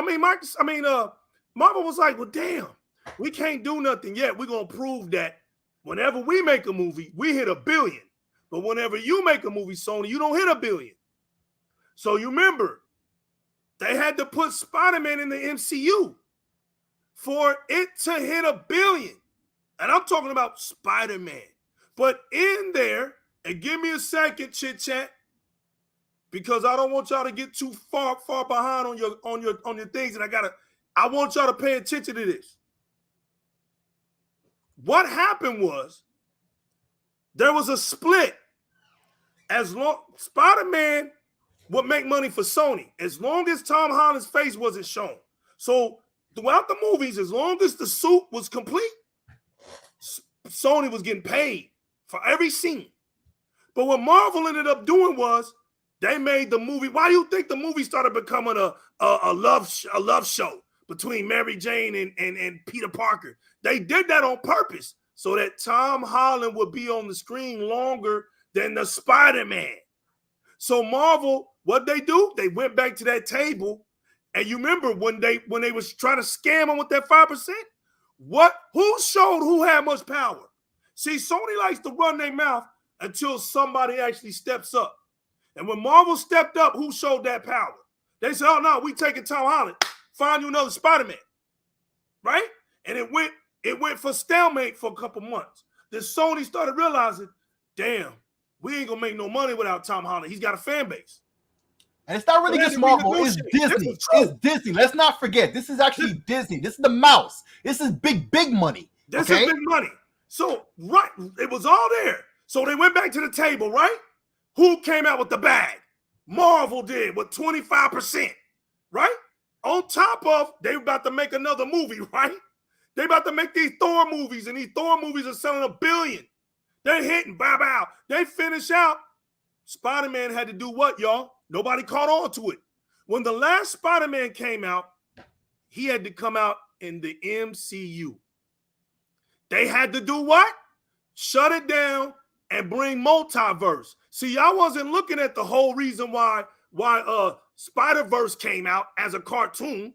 Marvel was like, well, damn, we can't do nothing yet. We're going to prove that whenever we make a movie, we hit $1 billion. But whenever you make a movie, Sony, you don't hit $1 billion. So you remember, they had to put Spider-Man in the MCU for it to hit $1 billion. And I'm talking about Spider-Man. But in there, and give me a second, Chit Chat, because I don't want y'all to get too far behind on your things, and I want y'all to pay attention to this. What happened was there was a split. As long Spider-Man would make money for Sony, as long as Tom Holland's face wasn't shown. So throughout the movies, as long as the suit was complete, Sony was getting paid for every scene. But what Marvel ended up doing was they made the movie. Why do you think the movie started becoming a love show between Mary Jane and Peter Parker? They did that on purpose so that Tom Holland would be on the screen longer than the Spider-Man. So Marvel, what they do? They went back to that table, and you remember when they was trying to scam them with that 5%? Who showed who had much power? See, Sony likes to run their mouth until somebody actually steps up. And when Marvel stepped up, who showed that power? They said, oh, no, we taking Tom Holland. Find you another Spider-Man. Right? And it went for stalemate for a couple months. Then Sony started realizing, damn, we ain't going to make no money without Tom Holland. He's got a fan base. And it's not really just Marvel, it's Disney. It's Disney. Let's not forget, this is actually Disney. This is the mouse. This is big money. This is big money. So, right, it was all there. So they went back to the table, right? Who came out with the bag? Marvel did with 25%, right? On top of, they were about to make another movie, right? They about to make these Thor movies, and these Thor movies are selling $1 billion. They're hitting, bow. They finish out. Spider-Man had to do what, y'all? Nobody caught on to it. When the last Spider-Man came out, he had to come out in the MCU. They had to do what? Shut it down and bring multiverse. See, y'all wasn't looking at the whole reason why Spider-Verse came out as a cartoon.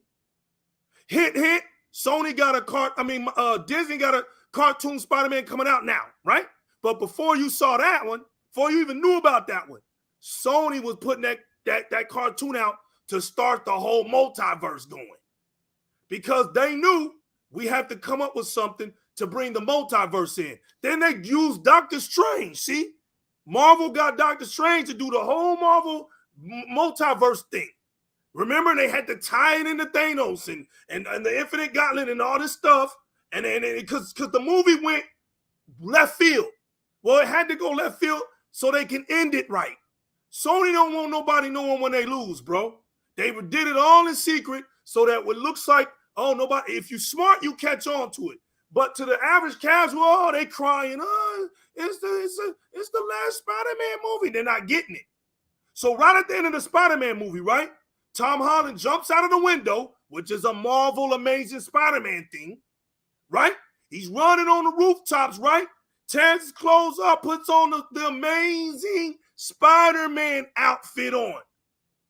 Hint. Sony got Disney got a cartoon Spider-Man coming out now, right? But before you saw that one, before you even knew about that one, Sony was putting that cartoon out to start the whole multiverse going. Because they knew we have to come up with something to bring the multiverse in. Then they used Doctor Strange. See, Marvel got Doctor Strange to do the whole Marvel multiverse thing. Remember, they had to tie it into Thanos and the Infinite Gauntlet and all this stuff. And then because the movie went left field. Well, it had to go left field so they can end it right. Sony don't want nobody knowing when they lose, bro. They did it all in secret so that it looks like, oh, nobody. If you're smart, you catch on to it. But to the average casual, oh, they crying, oh, it's the last Spider-Man movie. They're not getting it. So right at the end of the Spider-Man movie, right, Tom Holland jumps out of the window, which is a Marvel Amazing Spider-Man thing, right? He's running on the rooftops, right? Tears his clothes up, puts on the Amazing Spider-Man outfit on.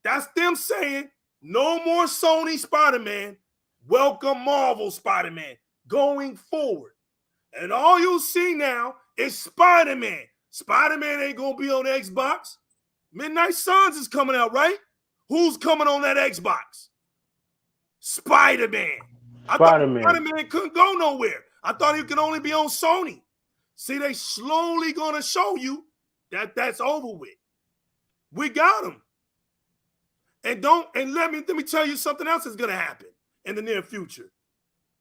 That's them saying, no more Sony Spider-Man. Welcome Marvel Spider-Man going forward. And all you'll see now is Spider-Man. Spider-Man ain't going to be on Xbox. Midnight Suns is coming out, right? Who's coming on that Xbox? Spider-Man. I thought Spider-Man couldn't go nowhere. I thought he could only be on Sony. See, they slowly going to show you that that's over with. We got him. And let me tell you something else is going to happen in the near future.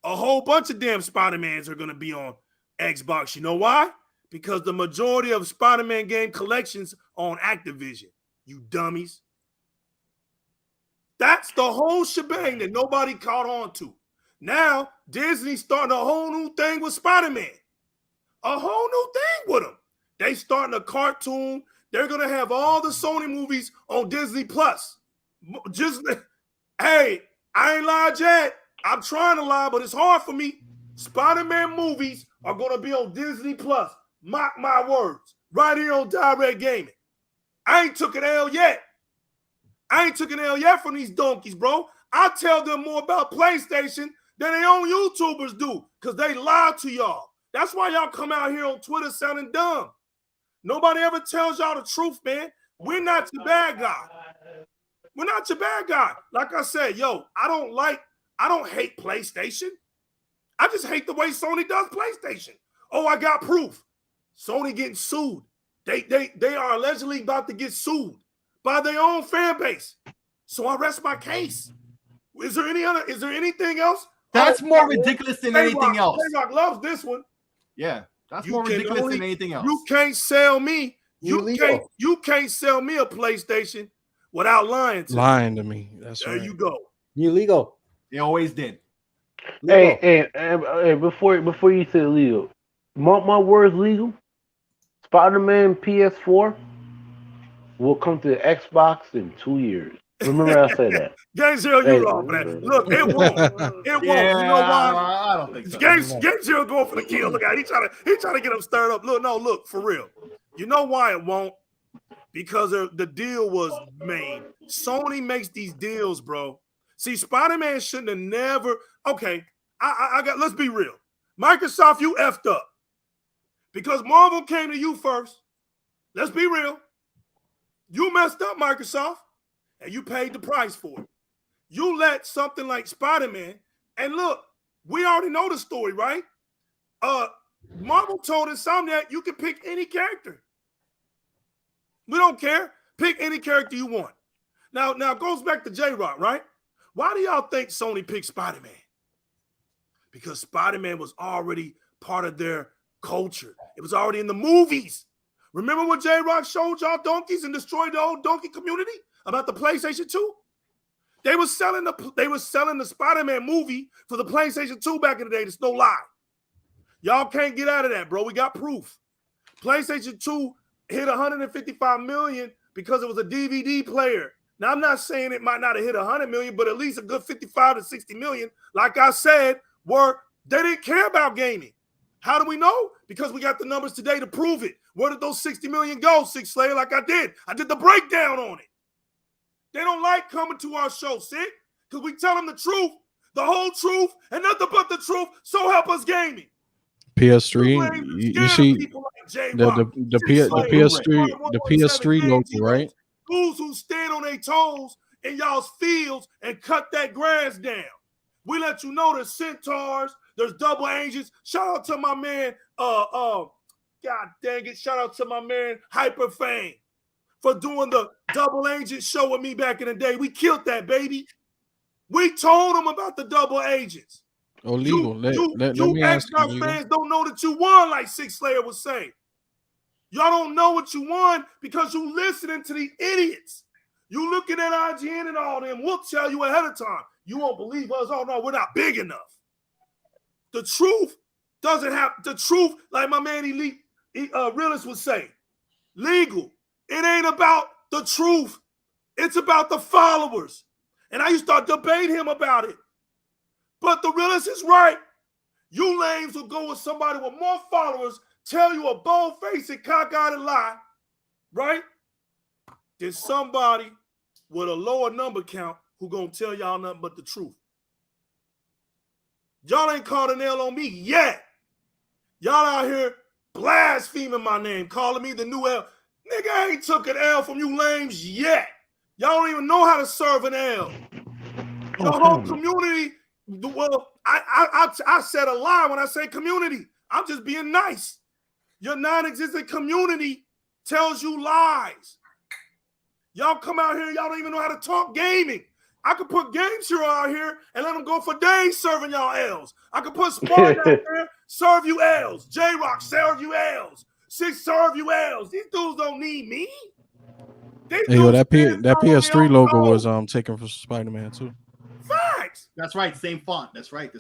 A whole bunch of damn Spider-Mans are going to be on Xbox. You know why? Because the majority of Spider-Man game collections on Activision. You dummies. That's the whole shebang that nobody caught on to. Now, Disney's starting a whole new thing with Spider-Man. A whole new thing with them. They starting a cartoon. They're going to have all the Sony movies on Disney Plus. Hey, I ain't lied yet. I'm trying to lie, but it's hard for me. Spider-Man movies are going to be on Disney Plus. Mark my words. Right here on Di-RRec Gaming. I ain't took an L yet. I ain't took an L yet from these donkeys, bro. I tell them more about PlayStation than their own YouTubers do because they lie to y'all. That's why y'all come out here on Twitter sounding dumb. Nobody ever tells y'all the truth, man. We're not your bad guy. We're not your bad guy. Like I said, I don't hate PlayStation. I just hate the way Sony does PlayStation. Oh, I got proof. Sony getting sued. They are allegedly about to get sued by their own fan base. So I rest my case. Is there anything else? That's more ridiculous than anything else. J-Rock loves this one. Yeah, that's more ridiculous than anything else. You can't sell me. You can't sell me a PlayStation without lying to me. That's right. There you go. Illegal. They always did. Hey, before you say illegal, mark my words, legal. Spider-Man PS4 will come to the Xbox in 2 years. Remember I said that. Game Zero, you wrong for that. Look, it won't. It won't. Yeah, You know why? I don't think so. Game Zero going for the kill. Look at he trying to get him stirred up. Look, for real. You know why it won't? Because the deal was made. Sony makes these deals, bro. See, Spider-Man shouldn't have never. Okay, I got. Let's be real. Microsoft, you effed up because Marvel came to you first. Let's be real. You messed up, Microsoft, and you paid the price for it. You let something like Spider-Man, and look, we already know the story, right? Marvel told Insomniac you can pick any character. We don't care. Pick any character you want. Now it goes back to JyzalGamingTV, right? Why do y'all think Sony picked Spider-Man? Because Spider-Man was already part of their culture. It was already in the movies. Remember when JyzalGamingTV showed y'all donkeys and destroyed the whole donkey community about the PlayStation 2? They were selling the Spider-Man movie for the PlayStation 2 back in the day. It's no lie. Y'all can't get out of that, bro. We got proof. PlayStation 2 hit 155 million because it was a DVD player. Now, I'm not saying it might not have hit 100 million, but at least a good 55 to 60 million, like I said, they didn't care about gaming. How do we know? Because we got the numbers today to prove it. Where did those 60 million go, Six Slayer, like I did? I did the breakdown on it. They don't like coming to our show, Sick, because we tell them the truth, the whole truth, and nothing but the truth, so help us gaming. PS3, you see the PS3 logo, right? Fools who stand on their toes in y'all's fields and cut that grass down. We let you know there's centaurs, there's double agents. Shout out to my man, God dang it, shout out to my man Hyperfame for doing the double agent show with me back in the day. We killed that, baby. We told them about the double agents. Oh, legal. Let me ask you. Xbox fans don't know that you won, like Six Slayer was saying. Y'all don't know what you won because you listening to the idiots. You looking at IGN and all them. We'll tell you ahead of time. You won't believe us. Oh, no, we're not big enough. The truth doesn't have the truth, like my man Elite Realist would say. Legal. It ain't about the truth. It's about the followers. And I used to debate him about it. But the realist is right. You lames will go with somebody with more followers, tell you a bold-faced and cockeyed lie, right? Than somebody with a lower number count who gonna tell y'all nothing but the truth. Y'all ain't called an L on me yet. Y'all out here blaspheming my name, calling me the new L. Nigga, I ain't took an L from you lames yet. Y'all don't even know how to serve an L. The whole community, well, I said a lie when I say community. I'm just being nice. Your non-existent community tells you lies. Y'all come out here, y'all don't even know how to talk gaming. I could put Game Zero out here and let them go for days serving y'all L's. I could put Spark out there, serve you L's. JyzalGaming, serve you L's. Six, serve you L's. These dudes don't need me. Hey, yo, that PS3 logo was taken from Spider-Man too. Facts. That's right, same font. That's right.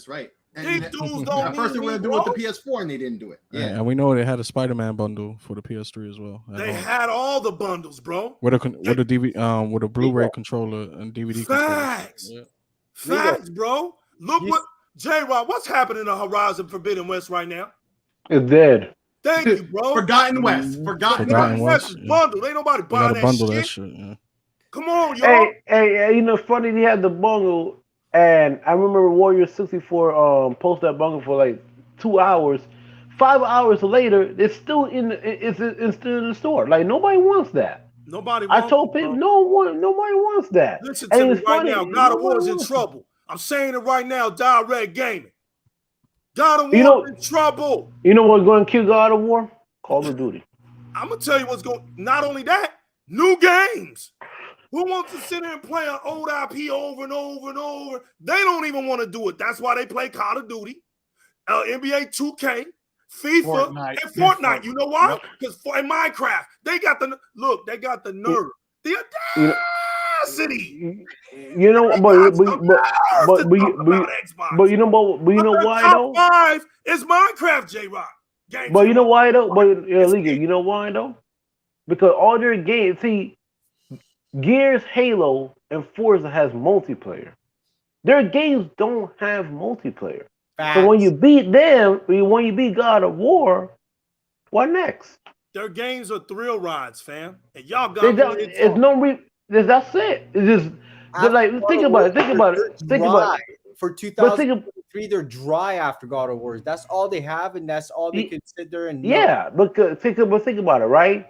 And these dudes don't at first they were need going to me, do it bro. with the PS4 and they didn't do it. Yeah, and we know they had a Spider-Man bundle for the PS3 as well. They had all the bundles, bro. With a DVD, with a Blu-ray controller and DVD. Facts. Controller. Facts, bro. Look what J-Rod, what's happening in the Horizon Forbidden West right now? It's dead. Thank you, bro. Forgotten West. Forgotten West is bundled. Ain't nobody buying that shit. Yeah. Come on, y'all. Hey, you know, funny they had the bundle, and I remember Warrior 64 post that bundle for like 2 hours. 5 hours later, it's still in the store. Like nobody wants that. Nobody wants I told people nobody wants that. Listen to me right now. God of War's in trouble. I'm saying it right now, Di-RRec Gaming. God of War in trouble. You know what's going to kill God of War? Call of Duty. I'm going to tell you what's going. Not only that, new games. Who wants to sit there and play an old IP over and over and over? They don't even want to do it. That's why they play Call of Duty, NBA 2K, FIFA, and Fortnite. You know why? Because in Minecraft, they got the nerve, the audacity. You know, but you know why though? Top 5 is Minecraft, J-Rock. But you know why though? But illegal. You know why though? Because all their games, see, Gears, Halo, and Forza has multiplayer. Their games don't have multiplayer. Facts. So when you beat them, when you beat God of War, what next? Their games are thrill rides, fam, and y'all got it's no that's it. It's just they're like think about it. Think about it. Think about it. For 2003, they're dry after God of War. That's all they have, and that's all they consider. And because think about it, right?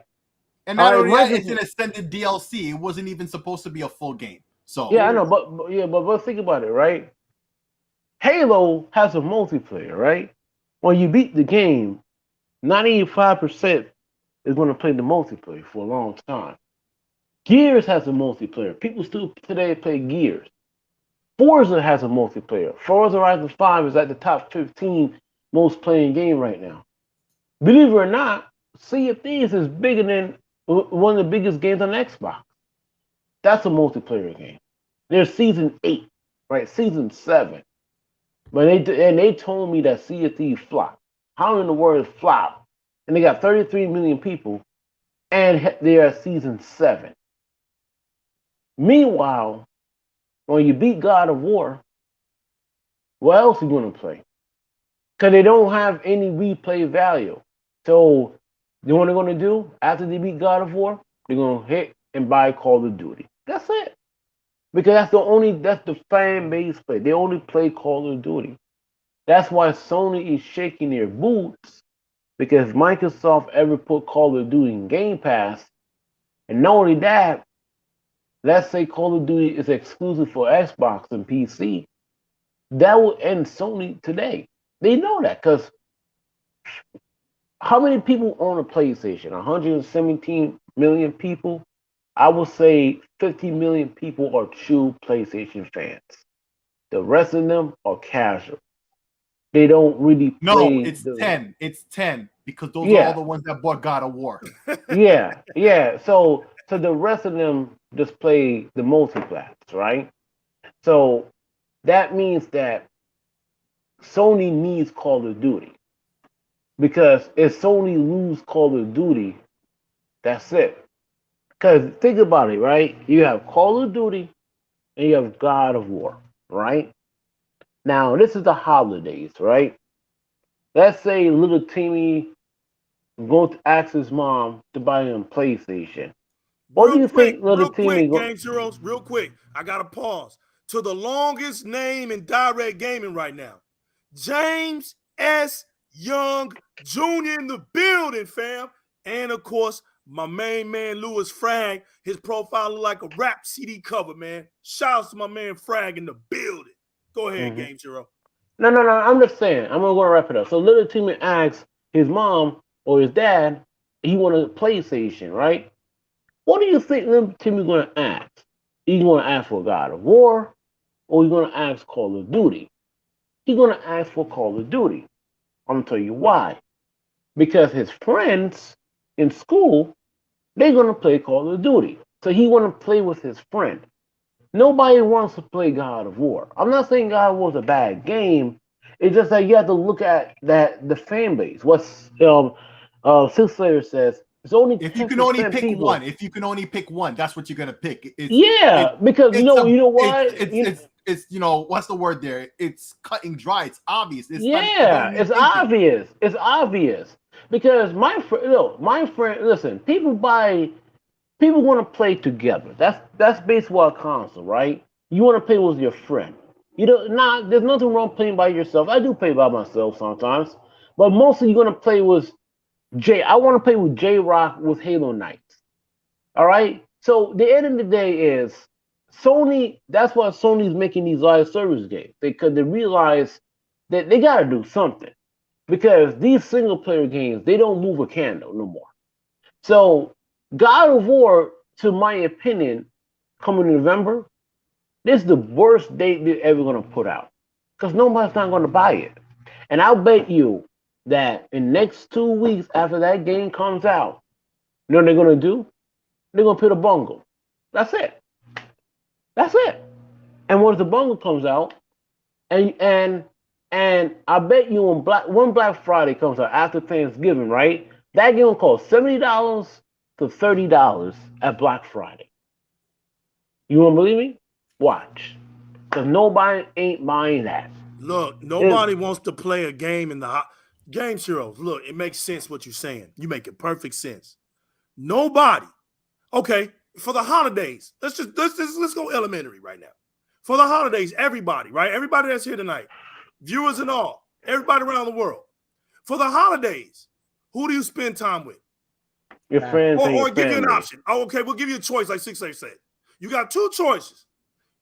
And not only that, it's an extended DLC. It wasn't even supposed to be a full game. So yeah, I know, but think about it, right? Halo has a multiplayer, right? When you beat the game, 95% is going to play the multiplayer for a long time. Gears has a multiplayer. People still today play Gears. Forza has a multiplayer. Forza Horizon 5 is at the top 15 most playing game right now. Believe it or not, Sea of Thieves is bigger than one of the biggest games on Xbox. That's a multiplayer game. There's season 8, right? Season 7. But they told me that Sea of Thieves flopped. How in the world is flop? And they got 33 million people, and they're at season 7. Meanwhile, when you beat God of War, what else are you going to play? Because they don't have any replay value. So, you know what they're going to do after they beat God of War? They're going to hit and buy Call of Duty. That's it. Because that's the fan base play. They only play Call of Duty. That's why Sony is shaking their boots, because Microsoft ever put Call of Duty in Game Pass, and not only that, let's say Call of Duty is exclusive for Xbox and PC, that will end Sony today. They know that, because how many people own a PlayStation? 117 million people? I would say 50 million people are true PlayStation fans. The rest of them are casual. They don't really play. No, it's 10. It's 10 because those are all the ones that bought God of War. yeah. So the rest of them just play the multiplats, right? So that means that Sony needs Call of Duty. Because if Sony lose Call of Duty, that's it. Because think about it, right? You have Call of Duty and you have God of War, right? Now, this is the holidays, right? Let's say little Timmy going to ask his mom to buy him a PlayStation. What do you think little Timmy... Game Zeros, real quick. I got to pause. To the longest name in Di-RRec Gaming right now. James S. Young Jr. in the building, fam. And, of course, my main man, Louis Frag. His profile look like a rap CD cover, man. Shouts to my man Frag in the building. Go ahead, Game Zero. No. I'm just saying. I'm going to wrap it up. So little Timmy asks his mom or his dad, he wanted a PlayStation, right? What do you think little Timmy going to ask? He's going to ask for God of War, or he's going to ask Call of Duty? He's going to ask for Call of Duty. I'm going to tell you why. Because his friends in school, they're going to play Call of Duty. So he want to play with his friend. Nobody wants to play God of War. I'm not saying God of War is a bad game. It's just that you have to look at the fan base. What Six Slayer says, it's only if you can only pick people. One. If you can only pick one, that's what you're gonna pick. Because you know why? It's what's the word there? It's cut and dry. It's obvious. It's obvious. It's obvious. Because my friend, listen, people want to play together. That's basically a console, right? You want to play with your friend. There's nothing wrong playing by yourself. I do play by myself sometimes, but mostly you're gonna play with I want to play with JyzalGamingTV with Halo Knights. All right. So the end of the day is Sony. That's why Sony's making these live service games, because they realize that they got to do something, because these single player games, they don't move a candle no more. So God of War, to my opinion, coming in November, this is the worst date they're ever going to put out, because nobody's not going to buy it. And I'll bet you that in next 2 weeks after that game comes out, you know what they're going to do? They're going to put a bungle. That's it. That's it. And once the bungle comes out, and And I bet you when Black Friday comes out after Thanksgiving, right? That game will cost $70 to $30 at Black Friday. You won't believe me? Watch. Because nobody ain't buying that. Look, nobody wants to play a game in the Games Heroes. Look, it makes sense what you're saying. You make it perfect sense. Nobody. Okay, for the holidays, let's go elementary right now. For the holidays, everybody, right? Everybody that's here tonight, viewers and all, everybody around the world. For the holidays, who do you spend time with? Your friends or give you an option. Oh, okay, we'll give you a choice, like 6 said. You got two choices.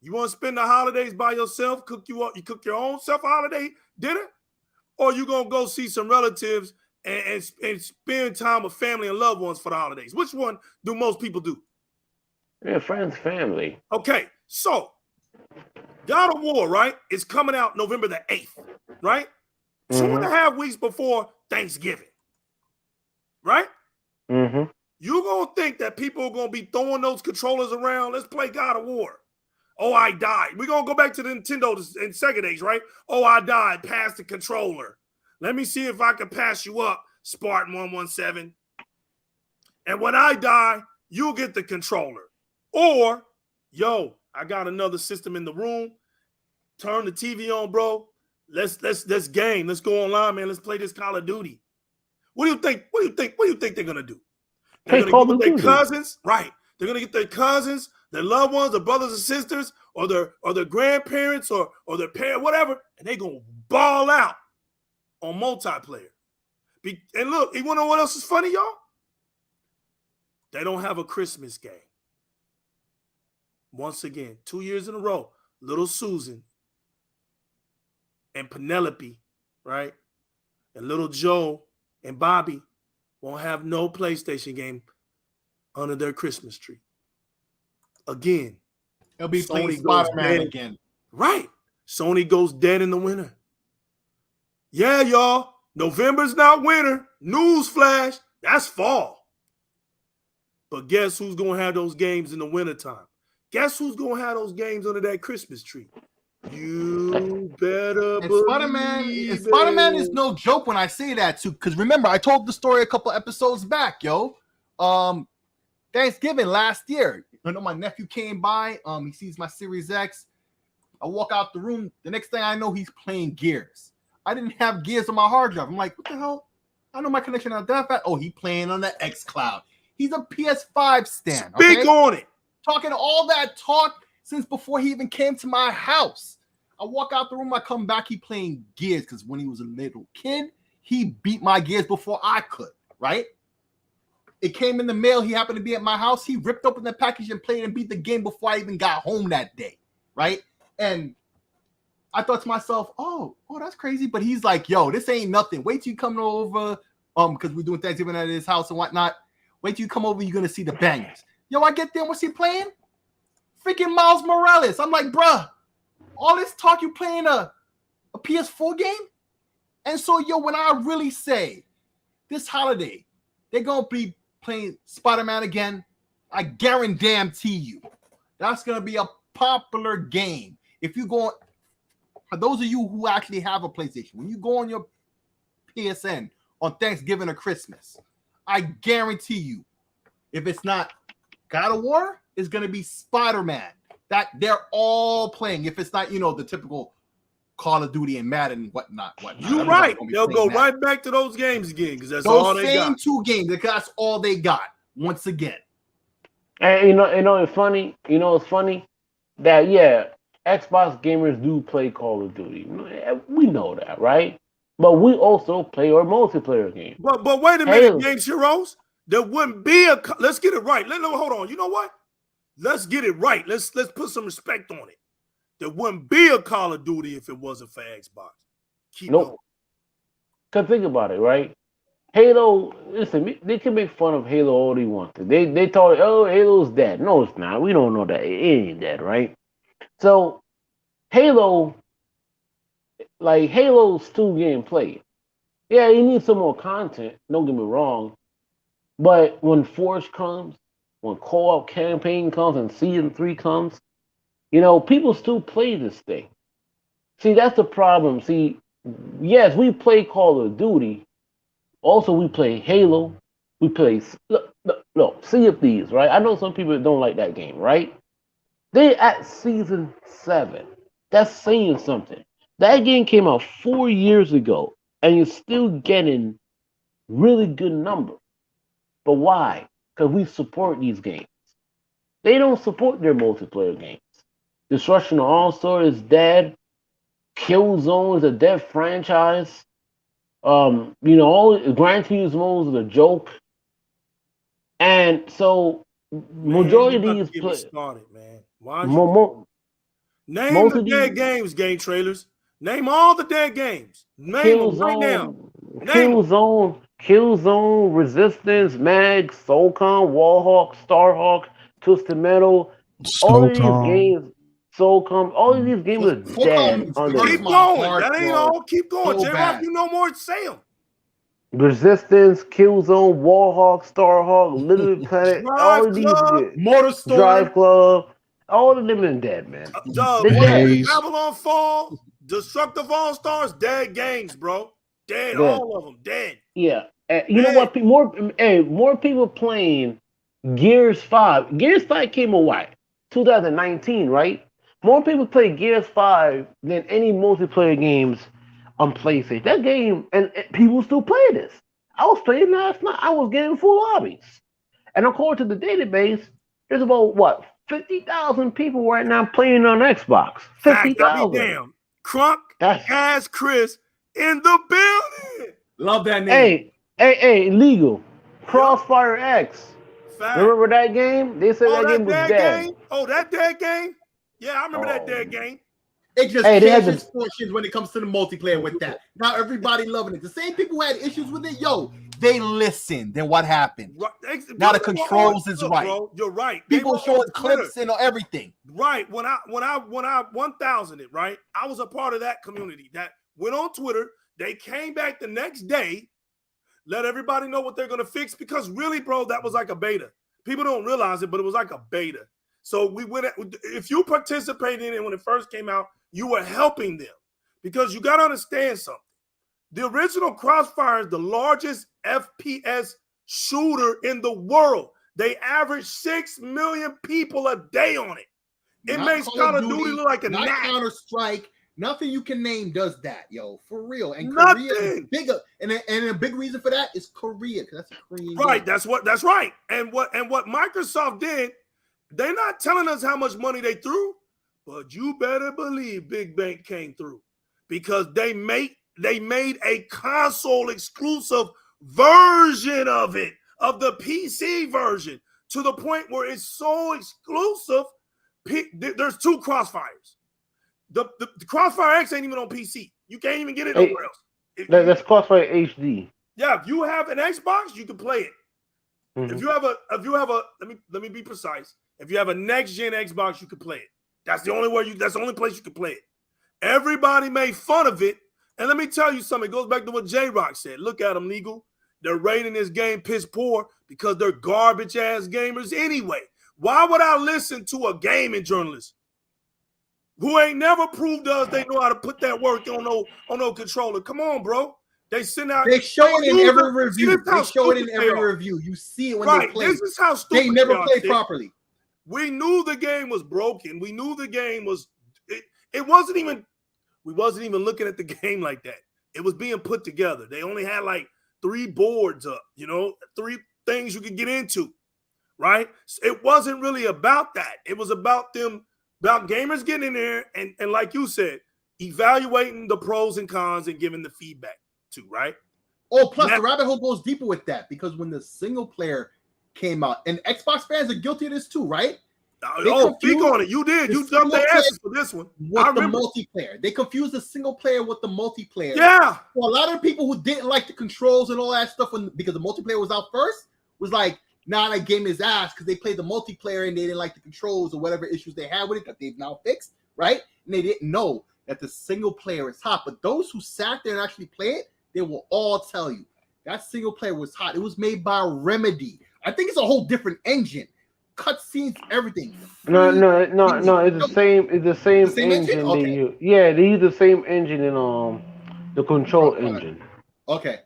You want to spend the holidays by yourself, you cook your own self holiday dinner, or you gonna go see some relatives and spend time with family and loved ones for the holidays? Which one do most people do? Yeah, friends, family. Okay, so God of War, right, is coming out November the 8th, right? 2.5 weeks before Thanksgiving, right? Mm-hmm. You're going to think that people are going to be throwing those controllers around. Let's play God of War. Oh, I died. We're going to go back to the Nintendo and Sega days, right? Oh, I died. Pass the controller. Let me see if I can pass you up, Spartan 117. And when I die, you'll get the controller. Or, yo, I got another system in the room. Turn the TV on, bro. Let's game. Let's go online, man. Let's play this Call of Duty. What do you think? What do you think they're gonna do? They're gonna get their cousins, right? They're gonna get their cousins, their loved ones, their brothers and sisters, or their grandparents, or their parents, whatever, and they gonna ball out on multiplayer. And look, you wanna know what else is funny, y'all? They don't have a Christmas game. Once again, 2 years in a row, little Susan and Penelope, right? And little Joe and Bobby won't have no PlayStation game under their Christmas tree. Again, it'll be playing Spider-Man again. Right. Sony goes dead in the winter. Yeah, y'all. November's not winter. Newsflash. That's fall. But guess who's going to have those games in the wintertime? Guess who's going to have those games under that Christmas tree? You better believe Spider-Man is no joke when I say that too. Because remember, I told the story a couple episodes back, yo. Thanksgiving last year. I know my nephew came by. He sees my Series X. I walk out the room. The next thing I know, he's playing Gears. I didn't have Gears on my hard drive. I'm like, what the hell? I know my connection on that fast. Oh, he playing on the X Cloud. He's a PS5 stan. Speak on it. Talking all that talk since before he even came to my house. I walk out the room, I come back, he playing Gears because when he was a little kid, he beat my Gears before I could, right? It came in the mail. He happened to be at my house. He ripped open the package and played and beat the game before I even got home that day, right? And I thought to myself, oh, that's crazy. But he's like, yo, this ain't nothing. Wait till you come over, because we're doing Thanksgiving at his house and whatnot. Wait till you come over, you're going to see the bangers. Yo, I get there, what's he playing? Freaking Miles Morales. I'm like, bruh, all this talk, you playing a PS4 game? And so, yo, when I really say this holiday, they're going to be playing Spider-Man again, I guarantee you that's going to be a popular game. If you go, for those of you who actually have a PlayStation, when you go on your PSN on Thanksgiving or Christmas, I guarantee you, if it's not God of War, it's going to be Spider-Man. That they're all playing. If it's not, the typical Call of Duty and Madden and whatnot. You're right. They'll go right back to those games again because that's all they got. Those same two games. That's all they got once again. And it's funny. It's funny that Xbox gamers do play Call of Duty. We know that, right? But we also play our multiplayer game. But wait a minute, Games Heroes. There wouldn't be a. Let's get it right. Hold on. You know what? Let's get it right. Let's put some respect on it. There wouldn't be a Call of Duty if it wasn't for Xbox. Nope. Because think about it, right? Halo. Listen, they can make fun of Halo all they want to. They thought, Halo's dead. No, it's not. We don't know that it ain't dead, right? So Halo's still getting played. Yeah, you need some more content. Don't get me wrong. But when Forge comes, when co-op campaign comes and season 3 comes, people still play this thing. See, that's the problem. See, yes, we play Call of Duty. Also, we play Halo. We play Sea of Thieves, right? I know some people don't like that game, right? They at season 7. That's saying something. That game came out 4 years ago, and you're still getting really good numbers. But why? Because we support these games. They don't support their multiplayer games. Destruction of All Star is dead. Killzone is a dead franchise. All Gran Turismo is a joke. And so, majority of these players started, man. Why? Name the dead games, game trailers. Name all the dead games. Name them right now. Killzone, Resistance, Mag, Soulcom, Wallhawk, Starhawk, Twisted Metal. All of these games, Soulcom, all of these games are dead. Keep going. That ain't all. Keep going. J-Rock, you know more, say them. Resistance, Killzone, Wallhawk, Starhawk, Little Planet, all of these Motorstorm, Drive Club, all of them are dead, man. Babylon Fall, Destructive All Stars, dead games, bro. Dead, all of them, dead. Yeah, you know what? More people playing Gears 5. Gears 5 came out what? 2019, right? More people play Gears 5 than any multiplayer games on PlayStation. That game, and people still play this. I was playing last night. I was getting full lobbies. And according to the database, there's about, 50,000 people right now playing on Xbox. 50,000. Damn. Crunk has Chris in the building. Love that name. Hey, legal. Crossfire X. Remember that game? They said that game was dead. Game? Oh, that dead game? Yeah, I remember that dead game. It just changes fortunes when it comes to the multiplayer with that. Now everybody loving it. The same people who had issues with it, they listened. Then what happened? Now the controls is right. Bro, you're right. People showing clips and everything. Right. When I 1000 it, right? I was a part of that community that went on Twitter. They came back the next day, let everybody know what they're gonna fix, because really, bro, that was like a beta. People don't realize it, but it was like a beta. So we went. If you participated in it when it first came out, you were helping them, because you got to understand something. The original Crossfire is the largest FPS shooter in the world. They average 6 million people a day on it. It makes Call of Duty look like a gnat. Counter-Strike. Nothing you can name does that, for real. And Korea is bigger, and a big reason for that is Korea, because that's a Korean right. game. That's right. And what Microsoft did, they're not telling us how much money they threw, but you better believe Big Bank came through, because they made a console exclusive version of it, of the PC version, to the point where it's so exclusive. There's 2 Crossfires. The Crossfire X ain't even on PC. You can't even get it nowhere else. That's Crossfire HD. Yeah, if you have an Xbox, you can play it. Mm-hmm. If you have a, let me be precise. If you have a next gen Xbox, you can play it. That's the only place you can play it. Everybody made fun of it. And let me tell you something. It goes back to what J-Rock said. Look at them, legal. They're rating this game piss poor because they're garbage ass gamers anyway. Why would I listen to a gaming journalist who ain't never proved to us they know how to put that work on no controller? Come on, bro. They send out. They show it in every review. They show it in every review. You see it when they play. This is how stupid they never play properly. We knew the game was broken. We knew the game was. It wasn't even. We wasn't even looking at the game like that. It was being put together. They only had like 3 boards up. 3 things you could get into. Right. It wasn't really about that. It was about gamers getting in there and like you said, evaluating the pros and cons and giving the feedback too, right? Oh, plus the rabbit hole goes deeper with that, because when the single player came out, and Xbox fans are guilty of this too, right? Speak on it. You did. You jumped their asses for this one. With the multiplayer. They confused the single player with the multiplayer. Yeah. For a lot of people who didn't like the controls and all that stuff because the multiplayer was out first, was like, nah, that game is ass, because they played the multiplayer and they didn't like the controls or whatever issues they had with it that they've now fixed, right? And they didn't know that the single player is hot. But those who sat there and actually played it, they will all tell you that single player was hot. It was made by Remedy. I think it's a whole different engine. Cutscenes, everything. No. It's the same. It's the same engine. Okay. They use the same engine in The control engine. Okay.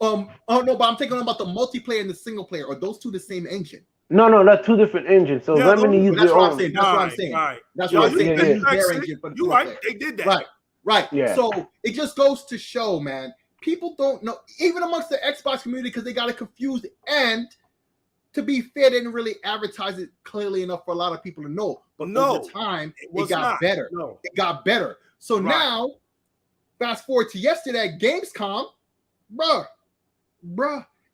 Oh no, but I'm thinking about the multiplayer and the single player. Are those two the same engine? No, that's two different engines. So Remedy used that's their what own. I'm saying. That's what I'm saying. Right. That's what I'm saying. They use their engine for the single player. They did that. Right. Yeah. So it just goes to show, man, people don't know, even amongst the Xbox community, because they got it confused. And to be fair, they didn't really advertise it clearly enough for a lot of people to know. But over time, it got better. It got better. So now, fast forward to yesterday at Gamescom, bruh,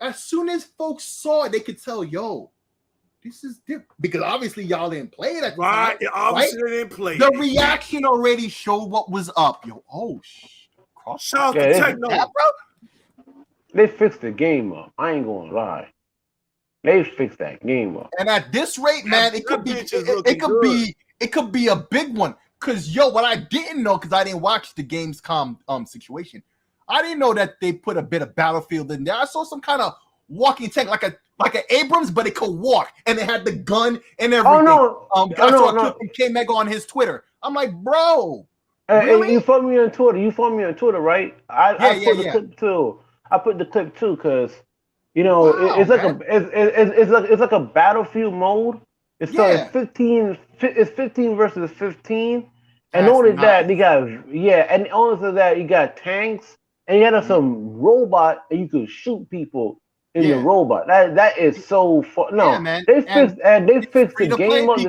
as soon as folks saw it, they could tell, yo, this is different. Because obviously y'all didn't play it at the time. Obviously they didn't play it. The reaction already showed what was up. Yo, shout out to Techno. Bro. They fixed the game up. I ain't gonna lie. They fixed that game up. And at this rate, man, it could be a big one. Cause what I didn't know, because I didn't watch the Gamescom situation, I didn't know that they put a bit of Battlefield in there. I saw some kind of walking tank, like an Abrams, but it could walk, and it had the gun and everything. Oh no! I saw a clip from K-Mega on his Twitter. I'm like, bro, really? Hey, you follow me on Twitter, right? I put the clip too. I put the clip too, cause it's like a Battlefield mode. It's 15 versus 15, and only that you got tanks, and you got some robot, and you could shoot people in the robot. That is so fun. No, man. They fixed the game up.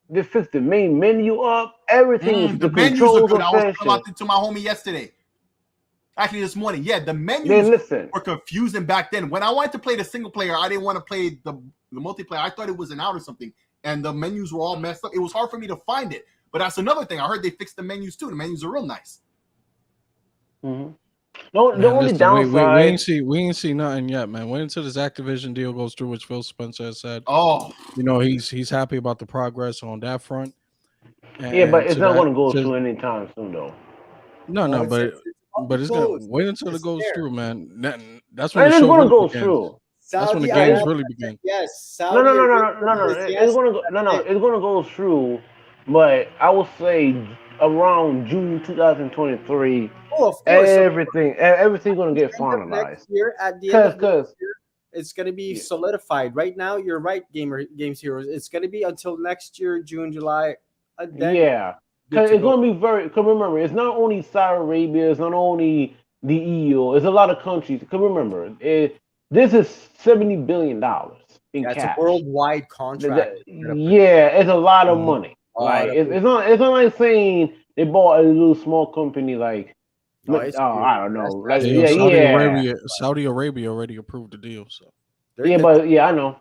They fixed the main menu up. Everything. The controls are good. I was talking to my homie yesterday. Actually, this morning. Yeah, the menus were confusing back then. When I wanted to play the single player, I didn't want to play the multiplayer. I thought it was an out or something, and the menus were all messed up. It was hard for me to find it. But that's another thing. I heard they fixed the menus too. The menus are real nice. Mm-hmm. The only downside, we ain't see nothing yet, man. Wait until this Activision deal goes through, which Phil Spencer has said. Oh, he's happy about the progress on that front. But it's not going to go through anytime soon, though. No, but it's gonna wait until it goes through, man. That's when it's going to go through. That's when the games really begin. Yes. No. It's going to go through, but I will say around June 2023. Oh, of course. Everything going to get finalized. Next year, at the end of the year, it's going to be solidified. Right now, you're right, Games Heroes. It's going to be until next year, June, July. Because it's going to be because remember, it's not only Saudi Arabia, it's not only the EU, it's a lot of countries. Because remember, this is $70 billion in cash. It's a worldwide contract. It's a lot of money. It's not like saying they bought a little small company like. I don't know. Saudi Arabia already approved the deal, so. I know.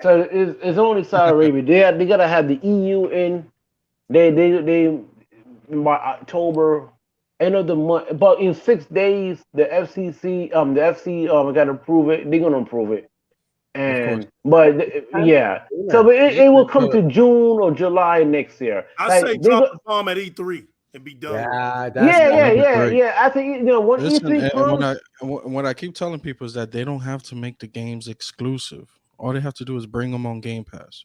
So it's only Saudi Arabia. They gotta have the EU in. They by October, end of the month. But in 6 days, the FCC gotta approve it. They're gonna approve it. And but it will come to June or July next year. I say drop the bomb at E3 and be done. Yeah. I think when E3 comes. What I keep telling people is that they don't have to make the games exclusive. All they have to do is bring them on Game Pass.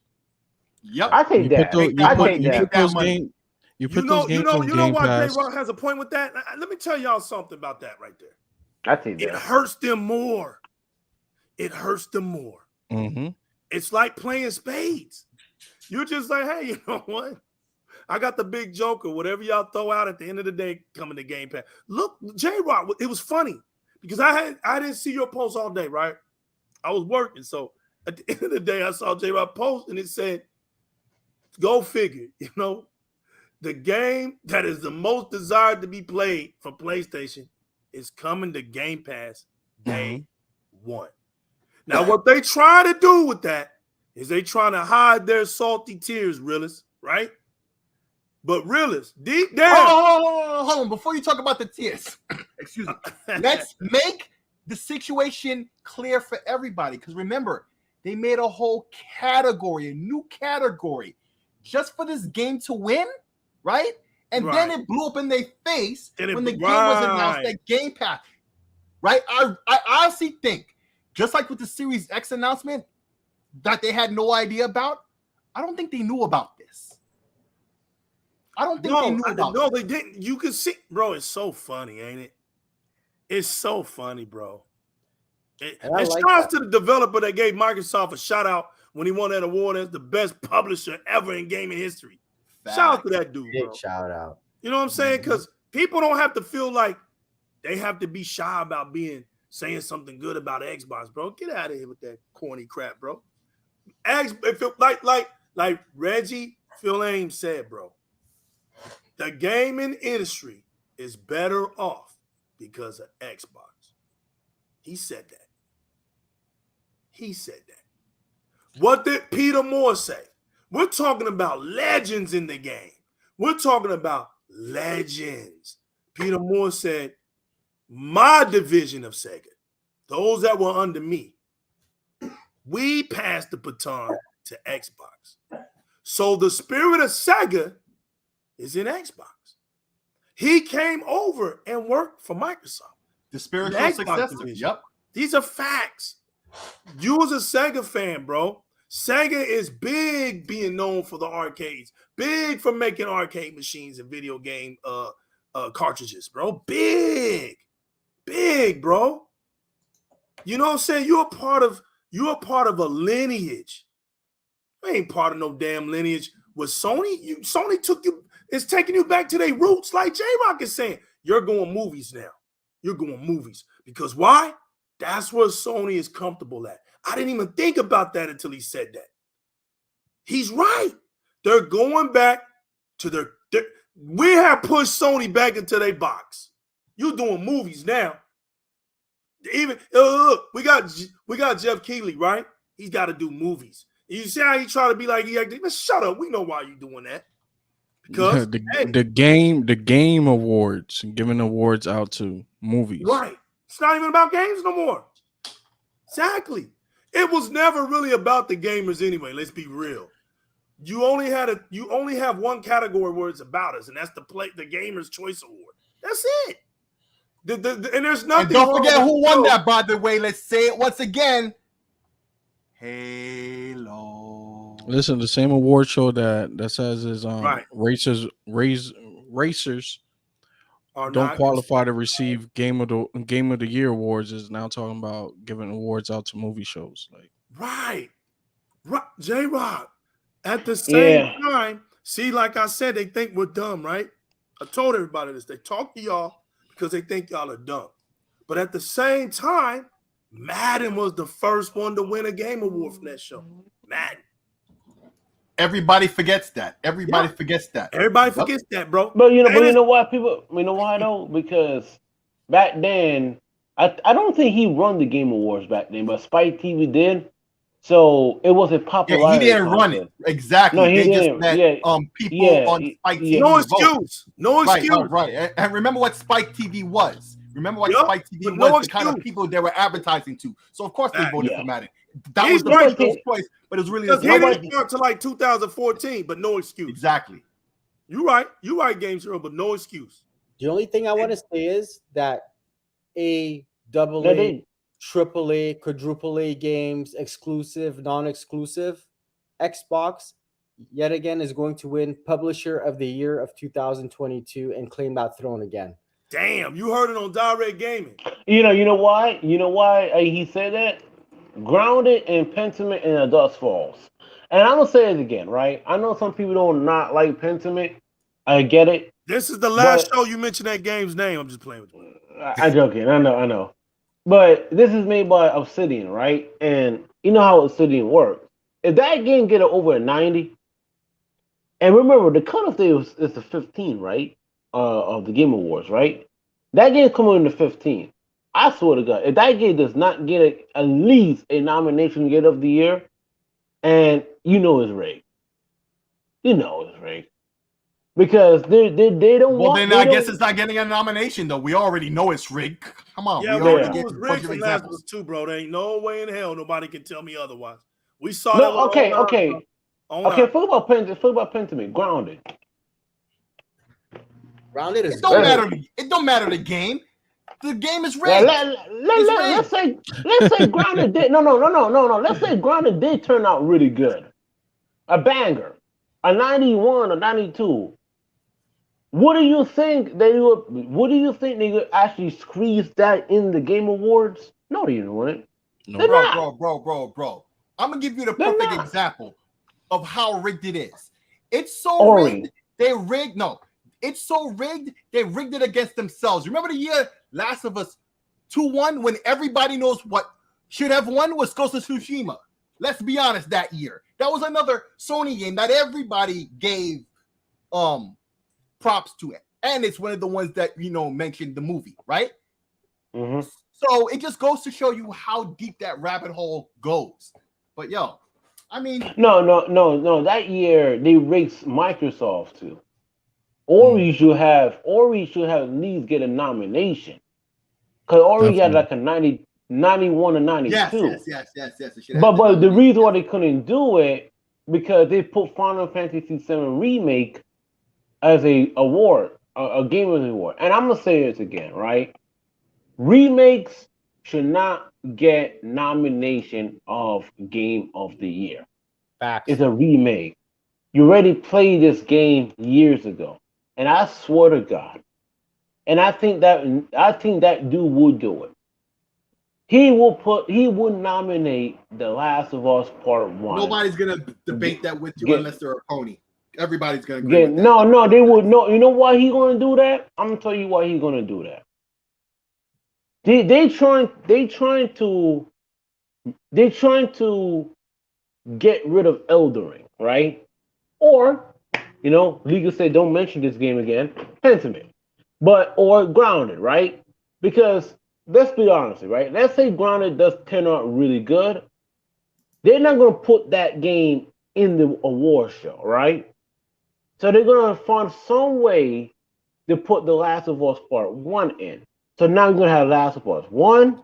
Yep, I take that. You put those games on Game Pass. You know why J-Rock has a point with that? Let me tell y'all something about that right there. I take that. It hurts them more. Mm-hmm. It's like playing spades. You're just like, hey, you know what? I got the big joker. Whatever y'all throw out at the end of the day, coming to Game Pass. Look, J-Rock, it was funny because I didn't see your post all day, right? I was working, so at the end of the day, I saw J-Rock post and it said, "Go figure." The game that is the most desired to be played from PlayStation is coming to Game Pass day one. Now, what they try to do with that is they trying to hide their salty tears, realists, right? But realists, deep down. Hold on. Before you talk about the tears, excuse me. Let's make the situation clear for everybody. Because remember, they made a whole category, a new category, just for this game to win, right? And then it blew up in their face when the game was announced at Game Pass, right? I honestly think, just like with the Series X announcement that they had no idea about, I don't think they knew about this. I don't think they knew about No, they didn't. You can see, bro, it's so funny, ain't it? It's so funny, bro. And like shout out to the developer that gave Microsoft a shout out when he won that award as the best publisher ever in gaming history. Shout out to that dude, bro. Shout out. You know what I'm saying? Because people don't have to feel like they have to be shy about saying something good about Xbox, bro. Get out of here with that corny crap, bro. Like Reggie Fils-Aime said, bro, the gaming industry is better off because of Xbox. He said that. What did Peter Moore say? We're talking about legends in the game. We're talking about legends. Peter Moore said, my division of Sega, those that were under me, we passed the baton to Xbox. So the spirit of Sega is in Xbox. He came over and worked for Microsoft. The spiritual successor. Yep. These are facts. You as a Sega fan, bro, Sega is big being known for the arcades, big for making arcade machines and video game cartridges, bro. Big, bro. You know what I'm saying? You're a part of a lineage. You ain't part of no damn lineage with Sony. Sony is taking you back to their roots, like JyzalGaming is saying. You're going movies now. You're going movies. Because why? That's where Sony is comfortable at. I didn't even think about that until he said that. He's right. They're going back to we have pushed Sony back into their box. You're doing movies now. Even look, we got Jeff Keighley, right? He's got to do movies. You see how he try to be like, shut up. We know why you're doing that. Because the game awards, giving awards out to movies. Right. It's not even about games no more. Exactly. It was never really about the gamers anyway. Let's be real. You only have one category where it's about us, and that's the Gamers Choice Award. That's it. And there's nothing. And don't forget who won that, by the way. Let's say it once again. Halo. Listen, the same award show that says is racers don't qualify to receive Game of the Year awards is now talking about giving awards out to movie shows. Like right. J-Rock. At the same time, see, like I said, they think we're dumb, right? I told everybody this. They talk to y'all because they think y'all are dumb. But at the same time, Madden was the first one to win a game award from that show. Madden. Everybody forgets that. Everybody forgets that, bro. But you know why people? You know why though? Because back then, I don't think he run the Game Awards back then, but Spike TV did. So it wasn't popular. Yeah, he didn't run it exactly. No, he didn't. Just met people on Spike TV. No excuse. No excuse. Right. And remember what Spike TV was. Remember what Spike TV was. The kind of people they were advertising to. So of course they voted for Madden. That was the first choice, but it was really he didn't start to like 2014, but no excuse. Exactly. You're right, Games Hero, but no excuse. The only thing I want to say is that AA, AAA, quadruple A games, exclusive, non-exclusive, Xbox yet again is going to win Publisher of the Year of 2022 and claim that throne again. Damn, you heard it on Di-RRec Gaming. You know why? You know why he said that? Grounded and Pentiment and the Dust Falls. And I'm gonna say it again, right? I know some people don't not like Pentiment. I get it. This is the last show you mentioned that game's name. I'm just playing with you. I'm joking. I know. But this is made by Obsidian, right? And you know how Obsidian works. If that game get over a 90, and remember the cutoff day is the 15, right? Of the Game Awards, right? That game coming in the 15. I swear to God, if that game does not get at least a nomination Game of the Year, and you know it's rigged. You know it's rigged. Because they don't want... Well, then I guess it's not getting a nomination, though. We already know it's rigged. Come on. Yeah, we already get rigged from Last of Us 2, bro. There ain't no way in hell nobody can tell me otherwise. We saw that. Okay. Forget about Pentiment. Grounded. Grounded is it don't matter the game. The game is rigged. Let's say Grounded did. No. Let's say Grounded did turn out really good. A banger. A 91 or 92. What do you think they would? What do you think they could actually squeeze that in the Game Awards? No, they wouldn't. No. Bro. I'm gonna give you the perfect example of how rigged it is. It's so rigged. They rigged. No, it's so rigged. They rigged it against themselves. Remember the year Last of Us 2-1 when everybody knows what should have won was Ghost of Tsushima. Let's be honest. That year, that was another Sony game that everybody gave props to it, and it's one of the ones that mentioned the movie, right? Mm-hmm. So it just goes to show you how deep that rabbit hole goes. But no. That year they raced Microsoft too. Ori should have at least get a nomination, because Ori had like a 90, 91 or 92. Yes. But the reason why they couldn't do it because they put Final Fantasy VII Remake as a award, a Gamers Award. And I'm gonna say this again, right? Remakes should not get nomination of Game of the Year. Facts. It's a remake. You already played this game years ago, and I swear to God, and I think that dude would do it. He would nominate The Last of Us Part 1. Nobody's gonna debate that with you unless they're a pony. Everybody's gonna agree with that. No, they would no. You know why he's gonna do that? I'm gonna tell you why he's gonna do that. They trying to get rid of Elden Ring, right? Or, legal said don't mention this game again, Pentiment. Or Grounded, right? Because let's be honest, right? Let's say Grounded does turn out really good. They're not gonna put that game in the award show, right? So they're gonna find some way to put The Last of Us Part 1 in. So now you're gonna have Last of Us 1,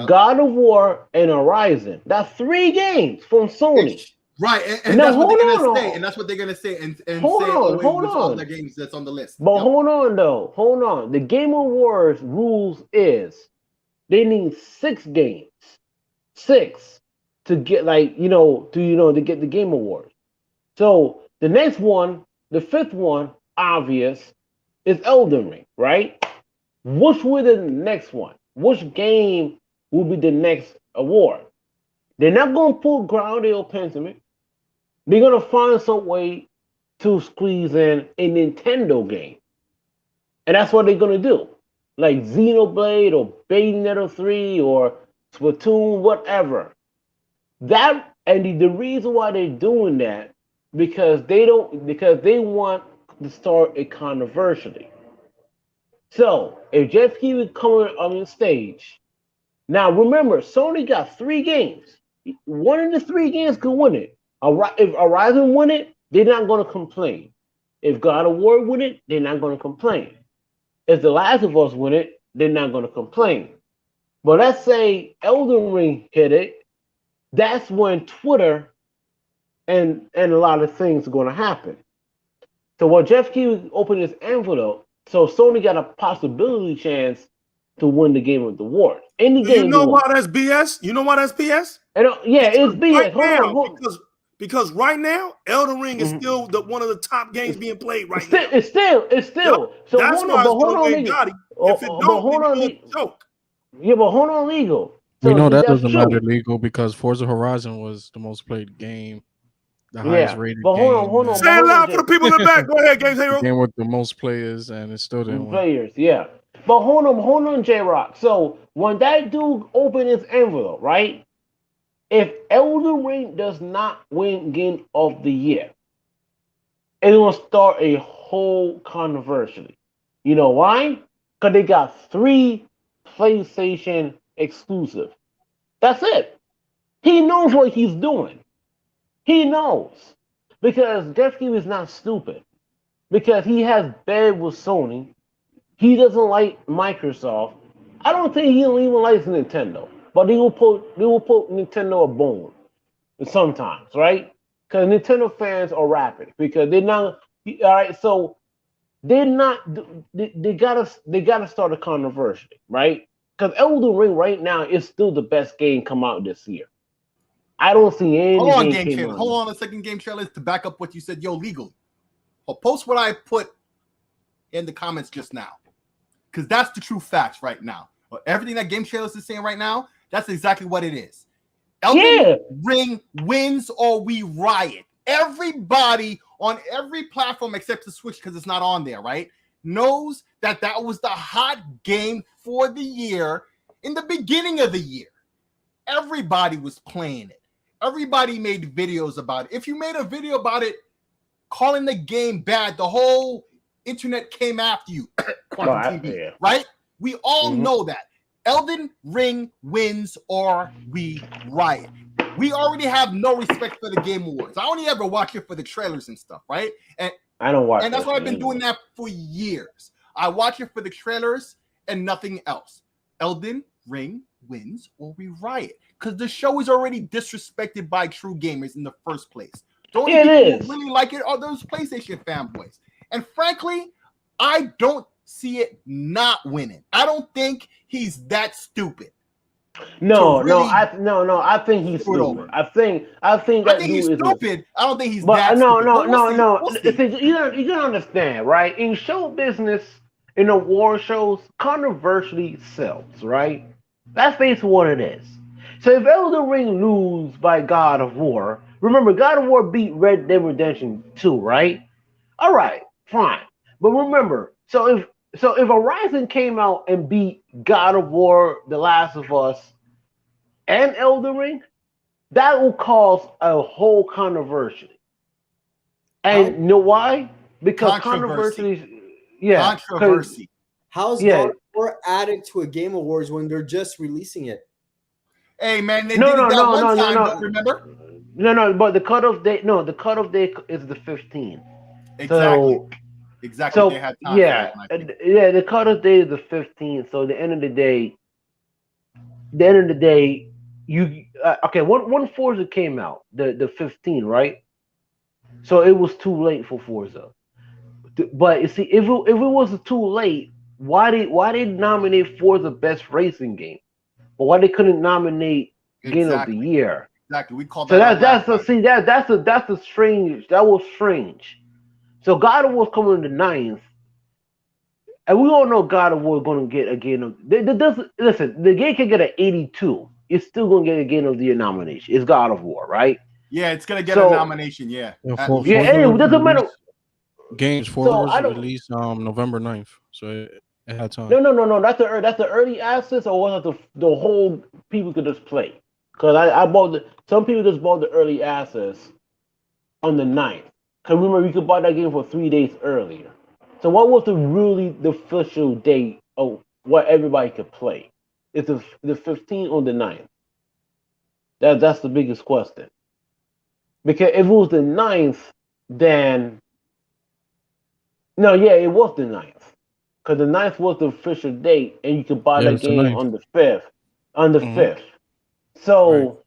God of War, and Horizon. That's 3 games from Sony. Right, and that's what they're gonna say. And that's what they're gonna say. And hold on. All the games that's on the list. But hold on. The Game Awards rules is they need 6 games. 6 to get to get the Game Awards. So the next one, the 5th one, obvious, is Elden Ring, right? Which will be the next one? Which game will be the next award? They're not going to put Grounded or Pentiment. They're going to find some way to squeeze in a Nintendo game. And that's what they're going to do. Like Xenoblade or Bayonetta 3 or Splatoon, whatever. That, and the reason why they're doing that, because they want to start a controversy. So if Jeff Keighley coming on the stage, now remember, Sony got 3 games. One of the 3 games could win it. If Horizon win it, they're not going to complain. If God of War win it, they're not going to complain. If The Last of Us win it, they're not going to complain. But let's say Elden Ring hit it, that's when Twitter and a lot of things are going to happen. So what Jeff Keighley opened his envelope, so Sony got a possibility chance to win the Game of the Award. You know why that's BS? You know why that's BS? It's BS. Hold on. Because right now, Elden Ring is still one of the top games being played right now. It's still. Yep. So that's why it's going to win Gotti. If it don't, it's joke. Yeah, but hold on, Legal. We know that doesn't matter, Legal, because Forza Horizon was the most played game. The highest rated but game. Hold on. Say it loud for the people in the back. Go ahead, Games Hero. Game with the most players, and it still didn't win. Players, yeah. But hold on, JyzalRock. So when that dude opened his envelope, right? If Elden Ring does not win Game of the Year, it will start a whole controversy. You know why? Because they got 3 PlayStation exclusive. That's it. He knows what he's doing. He knows. Because Jeff Keighley is not stupid. Because he has bed with Sony. He doesn't like Microsoft. I don't think he even likes Nintendo. But they will put Nintendo a bone sometimes, right? Because Nintendo fans are rapid. Because they're not all right. So they're not. They gotta start a controversy, right? Because Elden Ring right now is still the best game come out this year. I don't see any. Hold on, Game Trailer. Hold on a second, Game Trailer, to back up what you said. Legal. I'll post what I put in the comments just now, because that's the true facts right now. Everything that Game Trailers is saying right now, that's exactly what it is. Elden Ring wins or we riot. Everybody on every platform except the Switch, because it's not on there, right, knows that that was the hot game for the year in the beginning of the year. Everybody was playing it. Everybody made videos about it. If you made a video about it calling the game bad, the whole internet came after you. TV, right? We all know that. Elden Ring wins or we riot. We already have no respect for the Game Awards. I only ever watch it for the trailers and stuff, right? And I don't watch, and that's why I've been doing that for years. I watch it for the trailers and nothing else. Elden Ring wins or we riot, because the show is already disrespected by true gamers in the first place. The only people who really like it are those PlayStation fanboys. And frankly, I don't see it not winning. I don't think he's that stupid. I think he's stupid. I think he's stupid. I don't think he's but that stupid. You gotta understand, right? In show business, in award shows, controversy sells, right? That's basically what it is. So if Elden Ring lose by God of War, remember God of War beat Red Dead Redemption 2, right? All right, fine. But remember, so if Horizon came out and beat God of War, The Last of Us, and Elden Ring, that will cause a whole controversy. And you know why? Because controversy. Yeah. Controversy. How's God of War added to a Game Awards when they're just releasing it? Hey man, they did it that one time, remember? No, but the cutoff date is the 15th. Exactly. So they had time the cutoff date is the 15th. So at the end of the day, you when Forza came out, the 15th, right? So it was too late for Forza. But you see, if it was too late, why they nominate Forza Best Racing Game? But why they couldn't nominate Game of the Year? Exactly. We call that. So that's a strange. That was strange. So God of War coming in the 9th, and we all know God of War is going to get a Game of. Listen, the game can get an 82. It's still going to get a Game of the Year nomination. It's God of War, right? Yeah, it's going to get a nomination. Yeah. Anyway, it doesn't matter. Games was released November 9th, so it had time. No. That's the early access, or was it the whole people could just play? Because I bought some people just bought the early access on the 9th. Because remember, you could buy that game for 3 days earlier. So what was the official date of what everybody could play? It's the 15th or the 9th? That's the biggest question. Because if it was the 9th, then it was the 9th. Because the 9th was the official date, and you could buy that game on the 5th. On the 5th. So,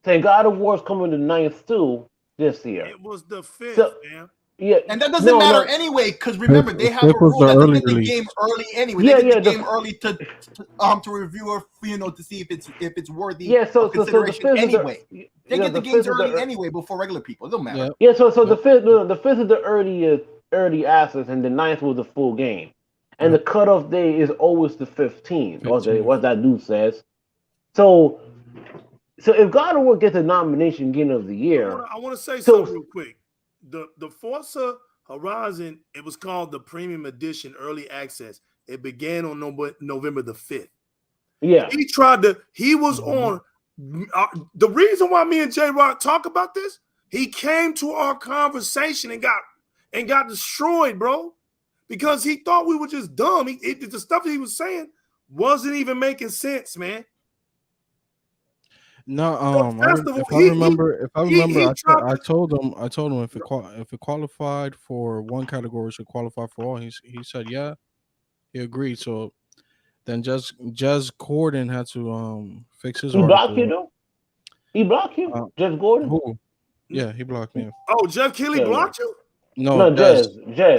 say God of War is coming the 9th too this year. It was the 5th, man. Yeah, and that doesn't matter anyway, because remember they have a rule that they get the game early anyway. They get the game early to review or to see if it's worthy of consideration anyway. They get the games early anyway before regular people. It don't matter. Yeah, so the 5th is the early access, and the 9th was the full game. And the cutoff day is always the 15th, what that dude says. So if God of War gets a nomination Game of the Year, I want to say something real quick. The Forza Horizon, it was called the Premium Edition Early Access. It began on November the 5th. Yeah. He was on. The reason why me and JyzalGamingTV talk about this, he came to our conversation and got destroyed, bro. Because he thought we were just dumb. The stuff he was saying wasn't even making sense, man. No, I remember, I told him if it qualified for one category, it should qualify for all. He said yeah, he agreed. So then Jez Gordon had to fix his. He blocked you though. He blocked you, Jez Gordon. Who? Yeah, he blocked me. Oh, Jeff Keighley blocked you. No, Jez.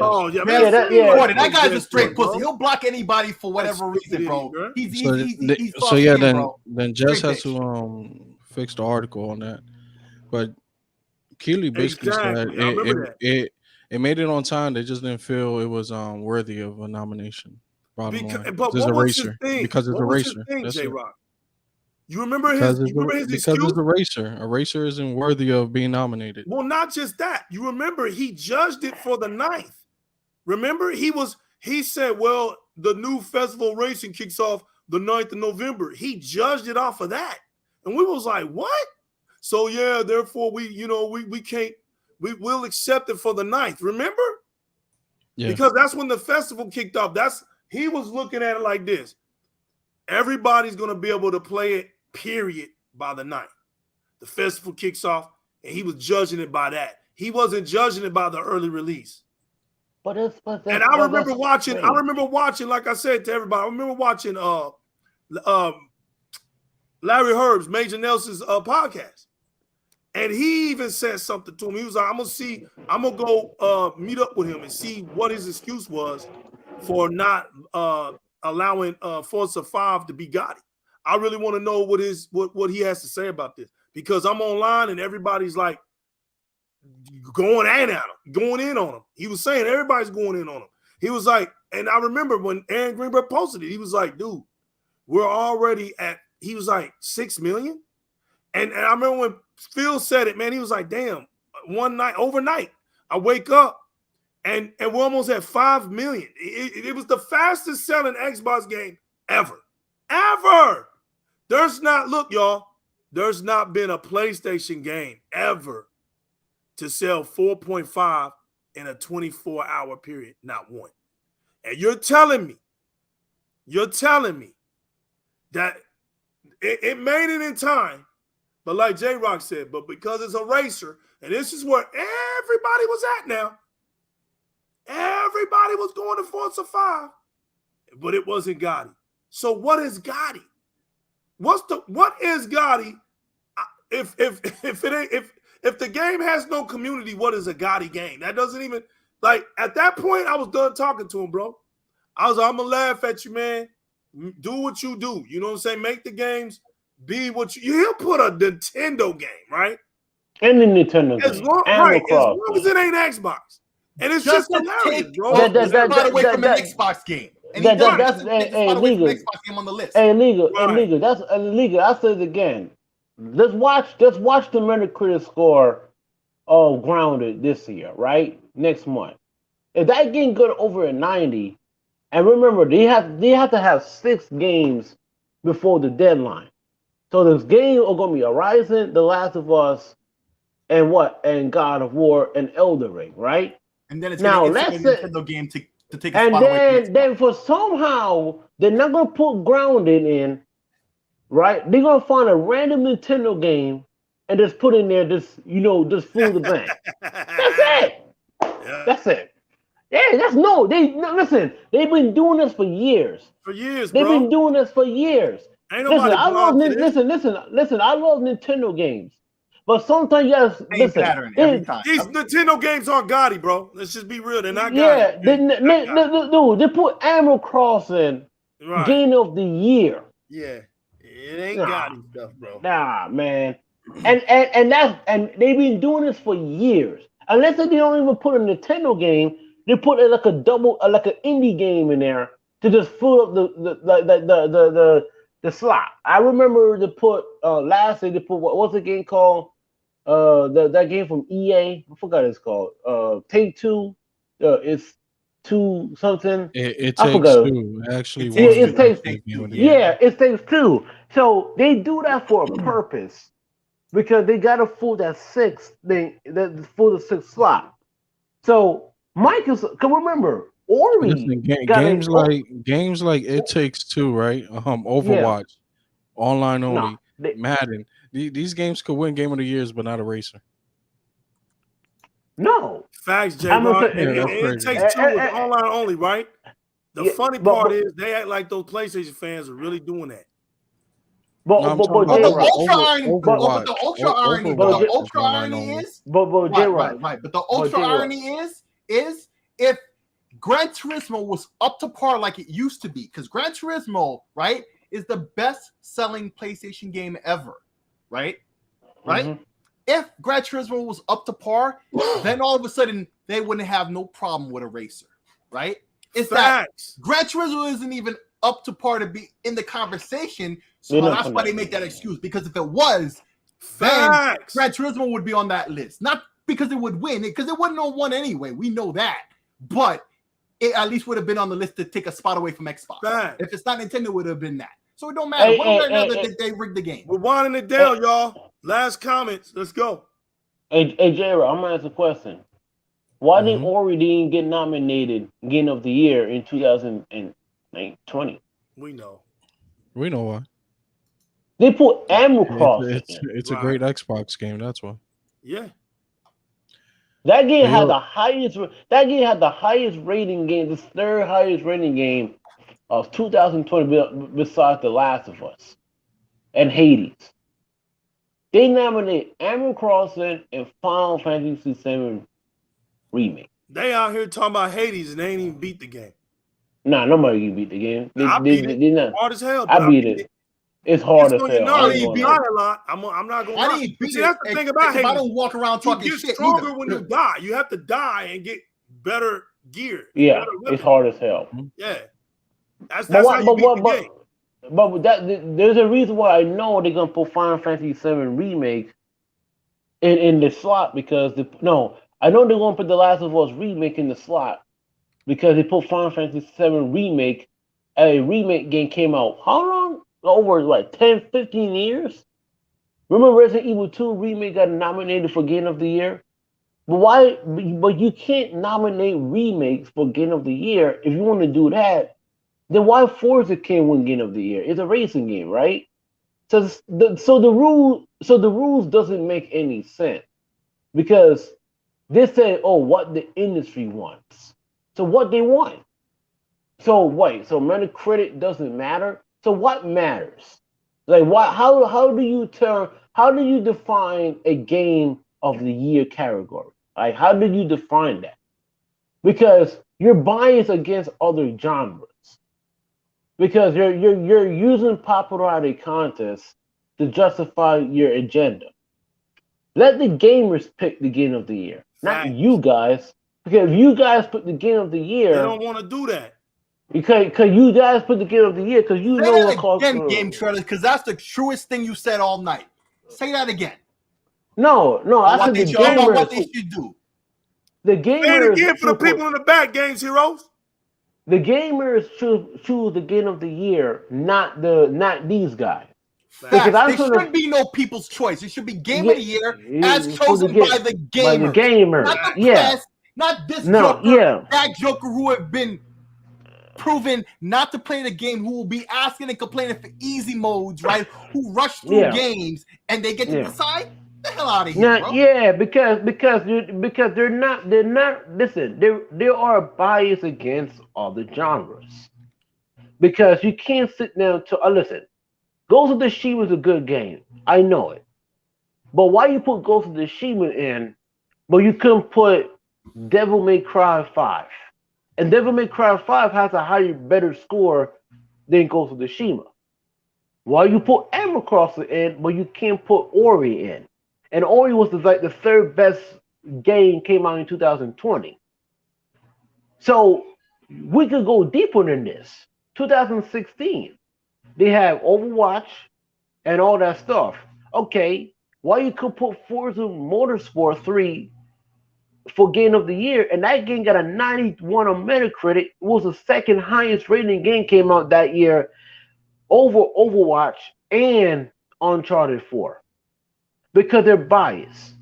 Oh, yeah, that guy's a straight pussy. He'll block anybody for whatever reason, bro. He's then Jez has to fix the article on that. But Keighley basically said it made it on time. They just didn't feel it was worthy of a nomination. But what was his thing? Because it's a racer. J-Rock? You remember his excuse? Because it's a racer. A racer isn't worthy of being nominated. Well, not just that. You remember he judged it for the 9th. Remember he said, well, the new festival racing kicks off the 9th of November. He judged it off of that. And we was like, what? So yeah, therefore we can't, we'll accept it for the 9th. Remember? Yeah. Because that's when the festival kicked off. He was looking at it like this. Everybody's going to be able to play it, period, by the 9th. The festival kicks off, and he was judging it by that. He wasn't judging it by the early release. And I remember watching, like I said to everybody, I remember watching Larry Herb's, Major Nelson's podcast. And he even said something to him. He was like, I'm gonna go meet up with him and see what his excuse was for not allowing Forza 5 to be Gotti. I really want to know what he has to say about this, because I'm online and everybody's like going in on him. He was saying everybody's going in on him. He was like, and I remember when Aaron Greenberg posted it, he was like, dude, we're already at, he was like 6 million. And I remember when Phil said it, man, he was like, damn, overnight, I wake up and we're almost at 5 million. It was the fastest selling Xbox game ever. There's not been a PlayStation game ever to sell 4.5 in a 24-hour period, not one. And you're telling me that it made it in time, but like JyzalRock said, but because it's a racer, and this is where everybody was at now. Everybody was going to Forza 5, but it wasn't Gotti. So what is Gotti? What is Gotti? If the game has no community, what is a Gotti game? That doesn't even, like, at that point, I was done talking to him, bro. I was like, I'm gonna laugh at you, man. Do what you do. You know what I'm saying? Make the games be what he'll put a Nintendo game, right? Any Nintendo game. As long as it ain't Xbox. And it's just hilarious, bro. That's away from an Xbox game. And that's illegal. Xbox game on the list. Illegal. That's illegal. I said it again. Let's watch the Metacritic score of Grounded this year, right? Next month. If that game got over a 90, and remember they have to have 6 games before the deadline. So this game are gonna be Horizon, The Last of Us, and God of War and Elden Ring, right? And then it's now let's say Nintendo game to take a and spot away. Then for somehow they're not gonna put Grounded in, right? They're gonna find a random Nintendo game and just put in there just fool the bank. That's it. Yeah. That's it. Yeah, listen. They've been doing this for years. They've been doing this for years. Ain't nobody I love Nintendo games. But sometimes you gotta listen. These Nintendo games aren't Gotti, bro. Let's just be real. They're not Gotti. Yeah, they put Animal Crossing Game of the Year. Yeah, it ain't Gotti stuff, bro. Nah, man. And they've been doing this for years. Unless they don't even put a Nintendo game, they put like an indie game in there to just fill up the slot. I remember they put lastly they put what's the game called? That game from EA. I forgot what it's called. Take Two. It's 2 something. It takes 2. Actually, it takes 2. Yeah, it takes 2. So they do that for a purpose because they gotta fill that 6th thing, that fill the 6th slot. So Mike can remember. Ori games like It Takes Two, right? Overwatch, online only, Madden. These games could win Game of the Years, but not a racer. No facts, J-Rock. It Takes Two is online only, right? The funny part is they act like those PlayStation fans are really doing that. But the ultra irony is if Gran Turismo was up to par like it used to be, because Gran Turismo, right, is the best-selling PlayStation game ever, right? Mm-hmm. If Gran Turismo was up to par, then all of a sudden they wouldn't have no problem with a racer, right? It's Facts. that Gran Turismo isn't even up to par to be in the conversation, so that's why they make that excuse. Because if it was, then Gran Turismo would be on that list. Not because it would win, because it wouldn't have won anyway. We know that, but it at least would have been on the list to take a spot away from Xbox. Facts. If it's not Nintendo, it would have been that. So it don't matter. One way or another, they rigged the game. We're winding it down, y'all. Last comments. Let's go. Hey, J-Rock, I'm gonna ask a question. Why did Ori didn't get nominated Game of the Year in 2020? We know. We know why. They put Animal Crossing. It's a great Xbox game. That's why. Yeah. That game had the highest. That game had the highest rating game. The third highest rating game of 2020, besides The Last of Us and Hades. They nominated Animal Crossing and Final Fantasy VII Remake. They out here talking about Hades and they ain't even beat the game. Nah, nobody can beat the game. I beat it. Hard as hell. I beat it. It's hard as hell. I didn't beat it a lot. I'm not going to lie. See, that's the thing about Hades. I don't walk around talking shit. You get stronger when you die. You have to die and get better gear. Yeah, it's hard as hell. Yeah. That's how you beat the game. But there's a reason why I know they're going to put Final Fantasy VII Remake in the slot because I know they're going to put The Last of Us Remake in the slot because they put Final Fantasy VII Remake. A remake game came out how long? Over like 10, 15 years? Remember Resident Evil 2 Remake got nominated for Game of the Year? But why? But you can't nominate remakes for Game of the Year. If you want to do that, then why Forza can't win Game of the Year? It's a racing game, right? So the rules doesn't make any sense because they said, oh, what the industry wants. So what they want. So wait, so Metacritic doesn't matter? So what matters? Like what how do you define a game of the year category? Like how do you define that? Because you're biased against other genres. Because you're using popularity contests to justify your agenda. Let the gamers pick the game of the year, not you guys. Because if you guys put the game of the year, they don't want to do that. Because you guys put the game of the year because you know what calls again, Game Trailers, because that's the truest thing you said all night. Say that again. No, I said the gamers. What they should do. The gamers. Say it again for the people in the back, Games Heroes. The gamers choose the game of the year, not these guys. Because there should be no people's choice. It should be game of the year as chosen by the gamers. By the gamers. Not the press, not this joker, that joker who have been proven not to play the game, who will be asking and complaining for easy modes, right? Who rush through games and they get to decide. The hell out of here, bro. Yeah, because they're not listen, they are biased against other genres. Because you can't sit down to listen. Ghost of Tsushima is a good game. I know it. But why you put Ghost of Tsushima in, but you couldn't put Devil May Cry 5? And Devil May Cry 5 has a better score than Ghost of Tsushima. Why you put Animal Crossing in, but you can't put Ori in? And Ori was like the third best game came out in 2020. So we could go deeper than this. 2016, they have Overwatch and all that stuff. Okay, why you could put Forza Motorsport 3 for Game of the Year, and that game got a 91 on Metacritic. It was the second highest rating game came out that year over Overwatch and Uncharted 4. Because they're biased.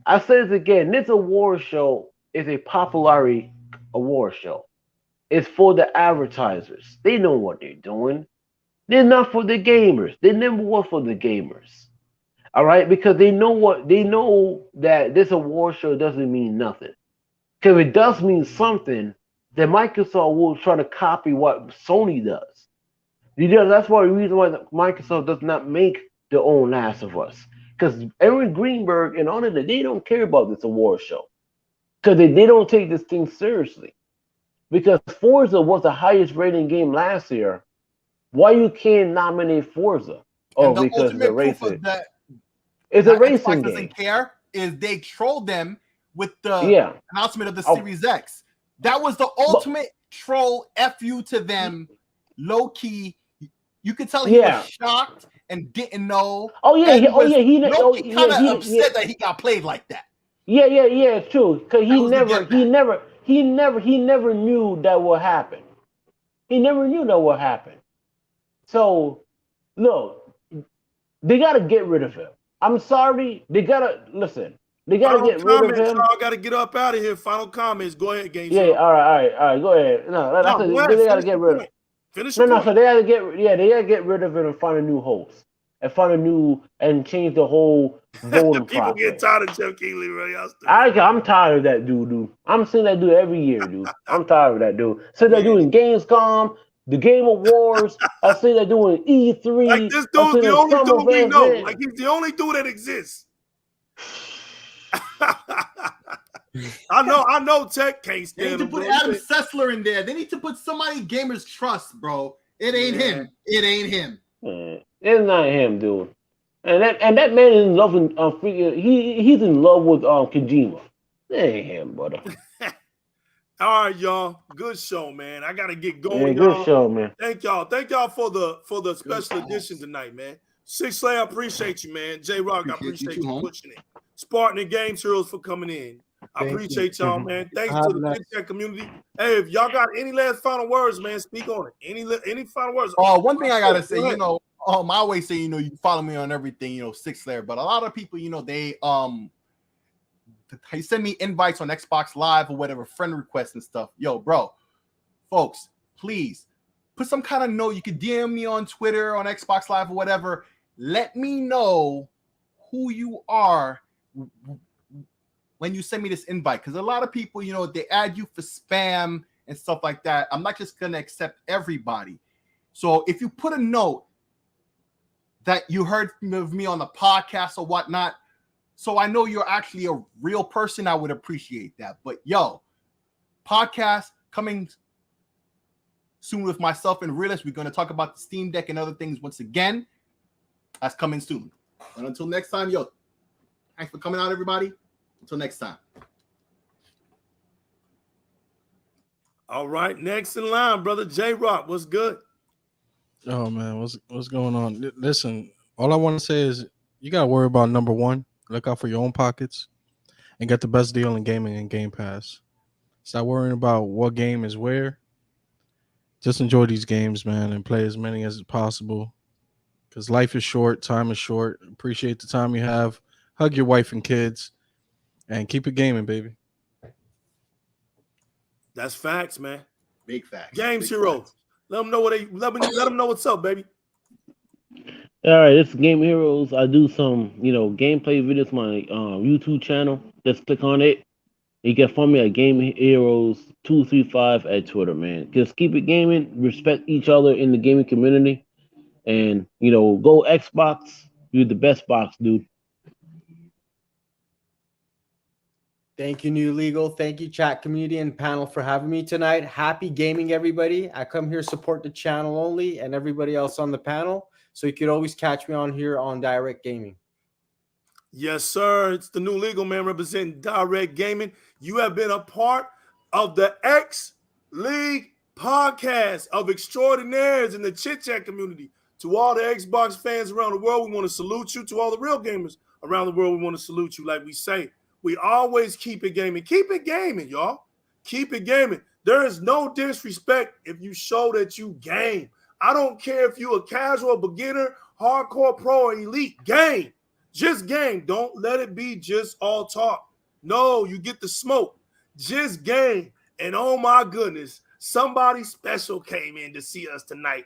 I say this again, this award show is a popularity award show. It's for the advertisers. They know what they're doing. They're not for the gamers. They never were for the gamers. All right? Because they know that this award show doesn't mean nothing. Because if it does mean something, then Microsoft will try to copy what Sony does. That's why the reason why Microsoft does not make their own Last of Us. Because Aaron Greenberg and all of that, they don't care about this award show. Because they don't take this thing seriously. Because Forza was the highest rating game last year. Why you can't nominate Forza? Oh, because it's a racing. It's a racing game. Doesn't care is they trolled them with the announcement of the Series X. That was the ultimate troll FU to them, low key. You could tell he was shocked and didn't know. He kind of upset that he got played like that. Yeah, it's true. Because he never knew that would happen. He never knew that would happen. So, look, they got to get rid of him. I'm sorry. They got to, listen, they got to get rid of him. Y'all got to get up out of here. Final comments. Go ahead, Game. Yeah, all right. Go ahead. They got to get rid of him. So they got to get rid of it and find a new host. And change the whole voting People process. get tired of Jeff Keighley, right? I'm tired of that dude. I'm seeing that dude every year, dude. I'm tired of that dude. So they're doing Gamescom, the Game Awards. I see they're doing E3. Like this dude's the only dude we know. Like he's the only dude that exists. I know Tech can't stand They need to put Adam Sessler in there. They need to put somebody gamers trust, bro. It ain't him. It ain't him. It's not him, dude. And that man is in love with he's in love with Kojima. It ain't him, brother. All right, y'all. Good show, man. I gotta get going. Yeah, good show, man. Thank y'all for the special edition tonight, man. Six Slayer, I appreciate you, man. JyzalRock, I appreciate you pushing it. Spartan and Games Heroes for coming in. I appreciate y'all, man. Thanks to the Tech community. Hey, if y'all got any last final words, man, speak on it. Any final words? One thing I gotta say, I always say, you follow me on everything, Six Slayer, but a lot of people, they send me invites on Xbox Live or whatever, friend requests and stuff. Yo, bro, folks, please put some kind of note. You can DM me on Twitter, on Xbox Live or whatever. Let me know who you are when you send me this invite, because a lot of people, they add you for spam and stuff like that. I'm not just gonna accept everybody. So if you put a note that you heard of me on the podcast or whatnot, so I know you're actually a real person, I would appreciate that. But podcast coming soon with myself and Realist. We're going to talk about the Steam Deck and other things once again. That's coming soon. And until next time, thanks for coming out, everybody. Until next time. All right, next in line, brother JyzalRock. What's good? Oh man, what's going on? Listen, all I want to say is you gotta worry about number one. Look out for your own pockets and get the best deal in gaming and Game Pass. Stop worrying about what game is where. Just enjoy these games, man, and play as many as possible. Because life is short, time is short. Appreciate the time you have. Hug your wife and kids, and keep it gaming, baby. That's facts, man. Big facts. Games Hero. Let them know let them know what's up, baby. All right, this is Game Heroes. I do some, gameplay videos on my YouTube channel. Just click on it. You can find me at Game Heroes 235 at Twitter, man. Just keep it gaming, respect each other in the gaming community, and go Xbox. You're the best box, dude. Thank you, New Legal. Thank you, chat community and panel, for having me tonight. Happy gaming, everybody. I come here support the channel only and everybody else on the panel. So you could always catch me on here on Di-RRec Gaming. Yes, sir. It's the New Legal Man representing Di-RRec Gaming. You have been a part of the X League podcast of extraordinaires in the Chit Chat community. To all the Xbox fans around the world, we want to salute you. To all the real gamers around the world, we want to salute you. Like we say, we always keep it gaming. Keep it gaming, y'all. Keep it gaming. There is no disrespect if you show that you game. I don't care if you're a casual, beginner, hardcore, pro, or elite. Game. Just game. Don't let it be just all talk. No, you get the smoke. Just game. And oh my goodness, somebody special came in to see us tonight.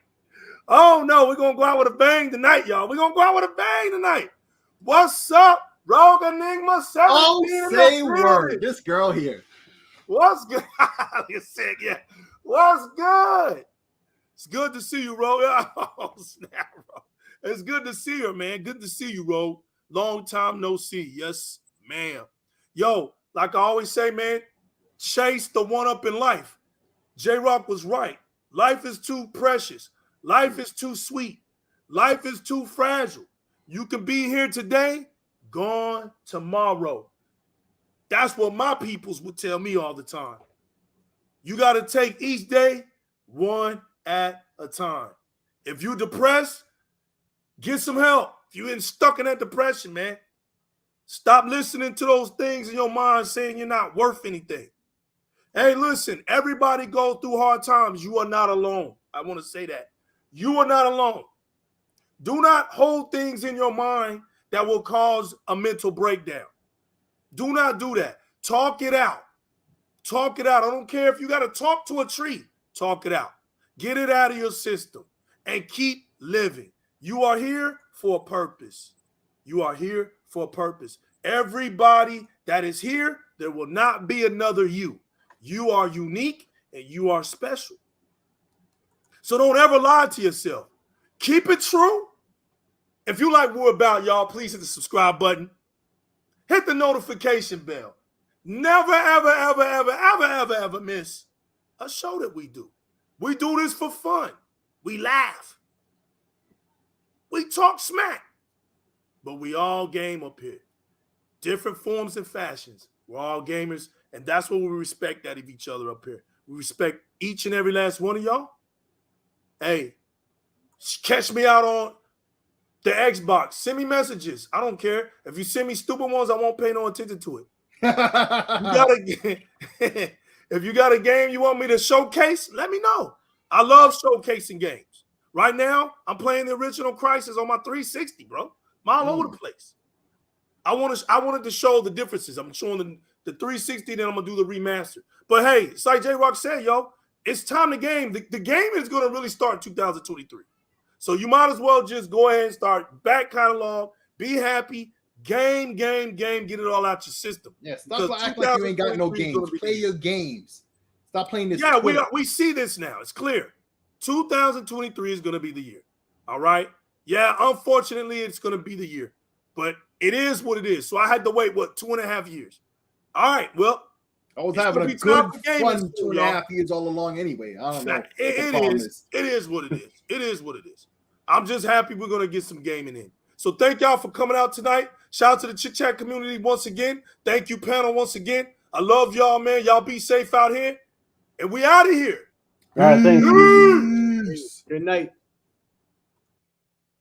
Oh no, we're going to go out with a bang tonight, y'all. We're going to go out with a bang tonight. What's up, Rogue Enigma 17? Oh, say word. This girl here. What's good? What's good? It's good to see you, Ro. Oh, snap, bro. It's good to see her, man. Good to see you, Ro. Long time no see. Yes, ma'am. Yo, like I always say, man, chase the one up in life. JyzalRock was right. Life is too precious. Life is too sweet. Life is too fragile. You can be here today, gone tomorrow. That's what my peoples would tell me all the time. You got to take each day one at a time. If you're depressed, get some help. If you're stuck in that depression, man, stop listening to those things in your mind saying you're not worth anything. Hey, listen, everybody goes through hard times. You are not alone. I want to say that. You are not alone. Do not hold things in your mind that will cause a mental breakdown. Do not do that. Talk it out. Talk it out. I don't care if you got to talk to a tree. Talk it out. Get it out of your system and keep living. You are here for a purpose. You are here for a purpose. Everybody that is here, there will not be another you. You are unique and you are special. So don't ever lie to yourself. Keep it true. If you like what we're about, y'all, please hit the subscribe button. Hit the notification bell. Never, ever, ever, ever, ever, ever, ever miss a show that we do. We do this for fun. We laugh. We talk smack. But we all game up here. Different forms and fashions. We're all gamers, and that's what we respect out of each other up here. We respect each and every last one of y'all. Hey, catch me out on the Xbox. Send me messages. I don't care. If you send me stupid ones, I won't pay no attention to it. If you got a game you want me to showcase, let me know. I love showcasing games. Right now, I'm playing the original Crisis on my 360, bro. I'm all over the place. I wanted to show the differences. I'm showing the 360, then I'm gonna do the remaster. But hey, it's like J-Rock said, yo, it's time to game. The game is gonna really start in 2023. So you might as well just go ahead and start back catalog, be happy, game, get it all out your system. Yeah, stop acting like you ain't got no games. Play your games. Stop playing this. Yeah, we see this now. It's clear. 2023 is going to be the year. All right? Yeah, unfortunately, it's going to be the year. But it is what it is. So I had to wait, 2.5 years. All right, well. I was having a good, fun 2.5 years all along anyway. I don't know. It is what it is. It is what it is. I'm just happy we're going to get some gaming in. So thank y'all for coming out tonight. Shout out to the Chit Chat community once again. Thank you, panel, once again. I love y'all, man. Y'all be safe out here. And we out of here. All right, thanks. Good night.